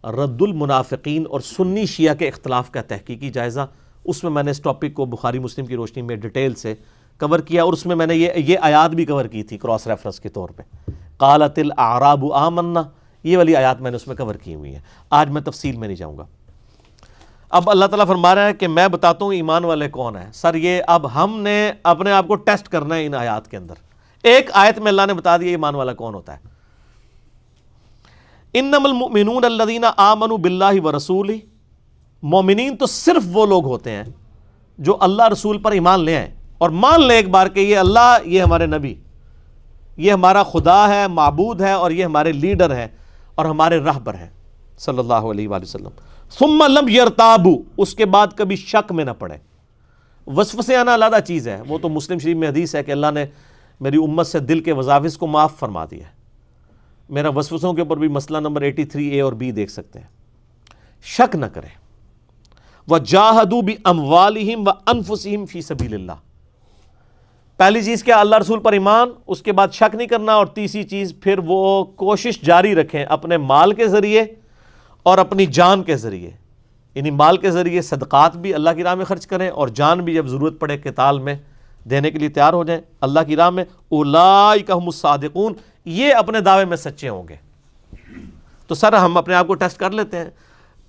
رد المنافقین اور سنی شیعہ کے اختلاف کا تحقیقی جائزہ. اس میں نے اس ٹاپک کو بخاری مسلم کی روشنی میں ڈیٹیل سے کور کیا اور اس میں نے یہ آیات بھی کور کی تھی کراس ریفرنس کے طور پہ. قالت الاعراب آمنا, یہ والی آیات میں نے اس میں کور کی ہوئی ہیں. آج میں تفصیل میں نہیں جاؤں گا. اب اللہ تعالیٰ فرما رہا ہے کہ میں بتاتا ہوں ایمان والے کون ہیں. سر یہ اب ہم نے اپنے آپ کو ٹیسٹ کرنا ہے ان آیات کے اندر. ایک آیت میں اللہ نے بتا دیا ایمان والا کون ہوتا ہے. انما المؤمنون الذین آمنوا باللہ ورسولہ, مومنین تو صرف وہ لوگ ہوتے ہیں جو اللہ رسول پر ایمان لے آئیں اور مان لیں ایک بار کہ یہ اللہ, یہ ہمارے نبی, یہ ہمارا خدا ہے, معبود ہے, اور یہ ہمارے لیڈر ہیں اور ہمارے رہبر ہیں صلی اللہ علیہ وآلہ وسلم. ثم لم یرتابوا, اس کے بعد کبھی شک میں نہ پڑے. وسوسے آنا علیحدہ چیز ہے, وہ تو مسلم شریف میں حدیث ہے کہ اللہ نے میری امت سے دل کے وساوس کو معاف فرما دیا ہے. میرا وسوسوں کے اوپر بھی مسئلہ نمبر 83A اور B دیکھ سکتے ہیں. شک نہ کریں. وَجَاهَدُوا بِأَمْوَالِهِمْ وَأَنفُسِهِمْ فِي سَبِيلِ اللَّهِ. پہلی چیز کیا, اللہ رسول پر ایمان, اس کے بعد شک نہیں کرنا, اور تیسری چیز پھر وہ کوشش جاری رکھیں اپنے مال کے ذریعے اور اپنی جان کے ذریعے. یعنی مال کے ذریعے صدقات بھی اللہ کی راہ میں خرچ کریں اور جان بھی جب ضرورت پڑے قتال میں دینے کے لیے تیار ہو جائیں اللہ کی راہ میں. اولئک هم الصادقون, یہ اپنے دعوے میں سچے ہوں گے. تو سر ہم اپنے آپ کو ٹیسٹ کر لیتے ہیں.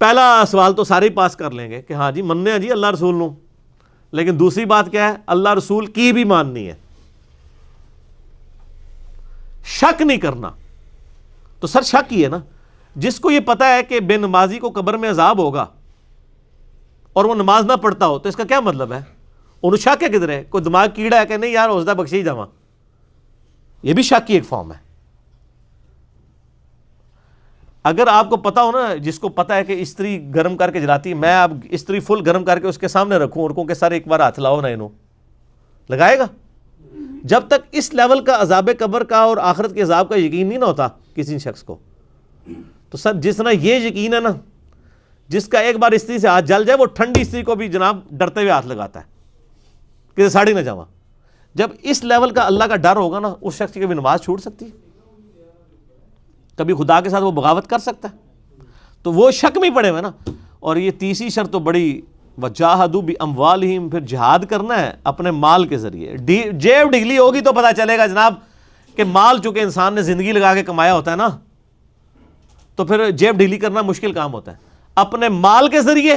پہلا سوال تو سارے ہی پاس کر لیں گے کہ ہاں جی مننے ہیں جی اللہ رسول نو, لیکن دوسری بات کیا ہے, اللہ رسول کی بھی ماننی ہے, شک نہیں کرنا. تو سر شک ہی ہے نا, جس کو یہ پتا ہے کہ بے نمازی کو قبر میں عذاب ہوگا اور وہ نماز نہ پڑھتا ہو, تو اس کا کیا مطلب ہے؟ انہوں شک ہے کدھر ہے, کوئی دماغ کیڑا ہے کہ نہیں یار حوصلہ بخشی ہی جاواں, یہ بھی شک کی ایک فارم ہے. اگر آپ کو پتا ہو نا, جس کو پتا ہے کہ استری گرم کر کے جلاتی ہے, میں اب استری فل گرم کر کے اس کے سامنے رکھوں اور کہوں کہ سر ایک بار ہاتھ لاؤ نا, انہوں لگائے گا؟ جب تک اس لیول کا عذاب قبر کا اور آخرت کے عذاب کا یقین نہیں نہ ہوتا کسی شخص کو. تو سر جس طرح یہ یقین ہے نا, جس کا ایک بار استری سے ہاتھ جل جائے وہ ٹھنڈی استری کو بھی جناب ڈرتے ہوئے ہاتھ لگاتا ہے کہ ساڑی نہ جاواں. جب اس لیول کا اللہ کا ڈر ہوگا نا, اس شخص کی بھی نماز چھوٹ سکتی ہے, کبھی خدا کے ساتھ وہ بغاوت کر سکتا ہے؟ تو وہ شک میں پڑے ہوئے نا. اور یہ تیسری شرط تو بڑی وجاہدوا باموالہم، پھر جہاد کرنا ہے اپنے مال کے ذریعے. جیب ڈھیلی ہوگی تو پتہ چلے گا جناب کہ مال چونکہ انسان نے زندگی لگا کے کمایا ہوتا ہے نا، تو پھر جیب ڈھیلی کرنا مشکل کام ہوتا ہے. اپنے مال کے ذریعے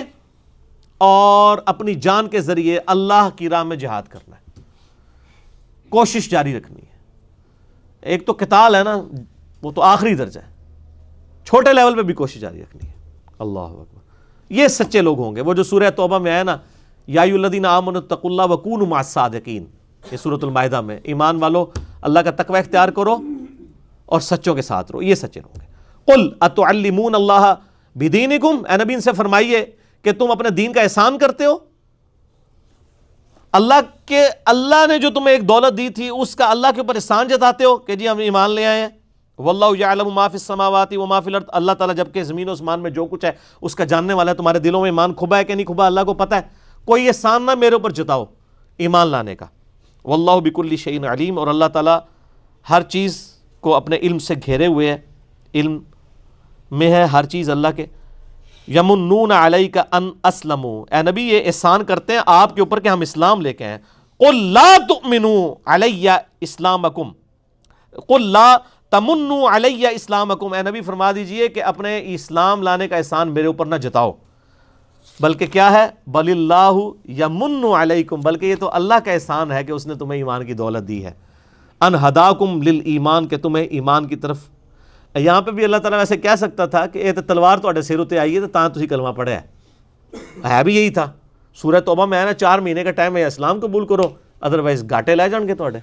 اور اپنی جان کے ذریعے اللہ کی راہ میں جہاد کرنا ہے، کوشش جاری رکھنی ہے. ایک تو قتال ہے نا، وہ تو آخری درجہ ہے، چھوٹے لیول پہ بھی کوشش جاری رکھنی ہے. اللہ اکبر. یہ سچے لوگ ہوں گے. وہ جو سورہ توبہ میں آیا نا، یا ایھا الذین آمنوا اتقوا اللہ وکونوا مع الصادقین، یہ سورۃ المائدہ میں، ایمان والو اللہ کا تقوی اختیار کرو اور سچوں کے ساتھ رہو. یہ سچے لوگ ہیں. قل اتعلمون اللہ بدینکم، اے نبی ان سے فرمائیے کہ تم اپنے دین کا احسان کرتے ہو. اللہ نے جو تمہیں ایک دولت دی تھی اس کا اللہ کے اوپر احسان جتاتے ہو کہ جی ہم ایمان لے آئے ہیں. واللہ یعلم ما فی السماوات وما فی الارض، اللہ تعالیٰ جبکہ زمین و آسمان میں جو کچھ ہے اس کا جاننے والا ہے. تمہارے دلوں میں ایمان کھبا ہے کہ نہیں کھبا اللہ کو پتہ ہے. کوئی احسان نہ میرے اوپر جتاؤ ایمان لانے کا. واللہ بکل شیء علیم، اور اللہ تعالیٰ ہر چیز کو اپنے علم سے گھیرے ہوئے ہے، علم میں ہے ہر چیز اللہ کے. یمنون علیک ان اسلموا، اے نبی یہ احسان کرتے ہیں آپ کے اوپر کہ ہم اسلام لے کے آئے. قل لا تؤمنوا علی اسلامکم، قل لا تمنوا علی اسلامکم، اے نبی فرما دیجئے کہ اپنے اسلام لانے کا احسان میرے اوپر نہ جتاؤ، بلکہ کیا ہے، بل اللہ یمن علیکم، بلکہ یہ تو اللہ کا احسان ہے کہ اس نے تمہیں ایمان کی دولت دی ہے. ان ہداکم للایمان، کہ تمہیں ایمان کی طرف. یہاں پہ بھی اللہ تعالیٰ ویسے کہہ سکتا تھا کہ اے تلوار تواڈے سر اتے آئی ہے تو تسی کلمہ پڑھیا ہے بھی یہی تھا. سورہ توبہ میں آیا نا 4 مہینے کا ٹائم ہے، اسلام قبول کرو ادروائز گاٹے لے جان گے تواڈے.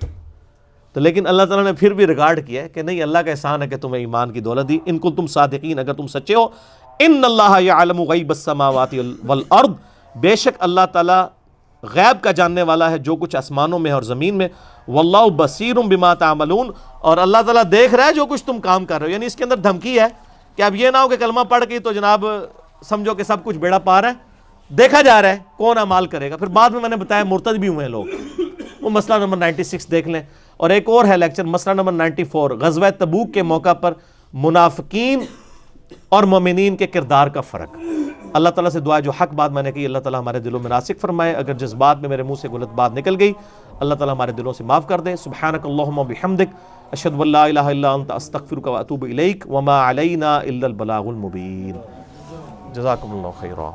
تو لیکن اللہ تعالیٰ نے پھر بھی ریکارڈ کیا ہے کہ نہیں، اللہ کا احسان ہے کہ تمہیں ایمان کی دولت دی. ان کنتم صادقین، اگر تم سچے ہو. ان اللہ یعلم غیب السماوات والارض، بے شک اللہ تعالیٰ غیب کا جاننے والا ہے جو کچھ آسمانوں میں اور زمین میں. واللہ بصیر بما تعملون، اور اللہ تعالیٰ دیکھ رہا ہے جو کچھ تم کام کر رہے ہو. یعنی اس کے اندر دھمکی ہے کہ اب یہ نہ ہو کہ کلمہ پڑھ کے تو جناب سمجھو کہ سب کچھ بیڑا پار ہے، دیکھا جا رہا ہے کون اعمال کرے گا. پھر بعد میں نے بتایا مرتد بھی ہوئے ہیں لوگ، وہ مسئلہ نمبر 96 دیکھ لیں. اور ایک اور ہے لیکچر مسئلہ نمبر 94، غزوہ تبوک کے موقع پر منافقین اور مومنین کے کردار کا فرق. اللہ تعالیٰ سے دعا جو حق بات میں نے کی اللہ تعالیٰ ہمارے دلوں میں راسخ فرمائے. اگر جذبات میں میرے منہ سے غلط بات نکل گئی اللہ تعالیٰ ہمارے دلوں سے معاف کر دے. سبحانک اللہم و بحمدک، اشہد ان لا الہ الا انت، استغفرک و اتوب الیک، وما علینا الا البلاغ المبین. جزاکم اللہ خیرا.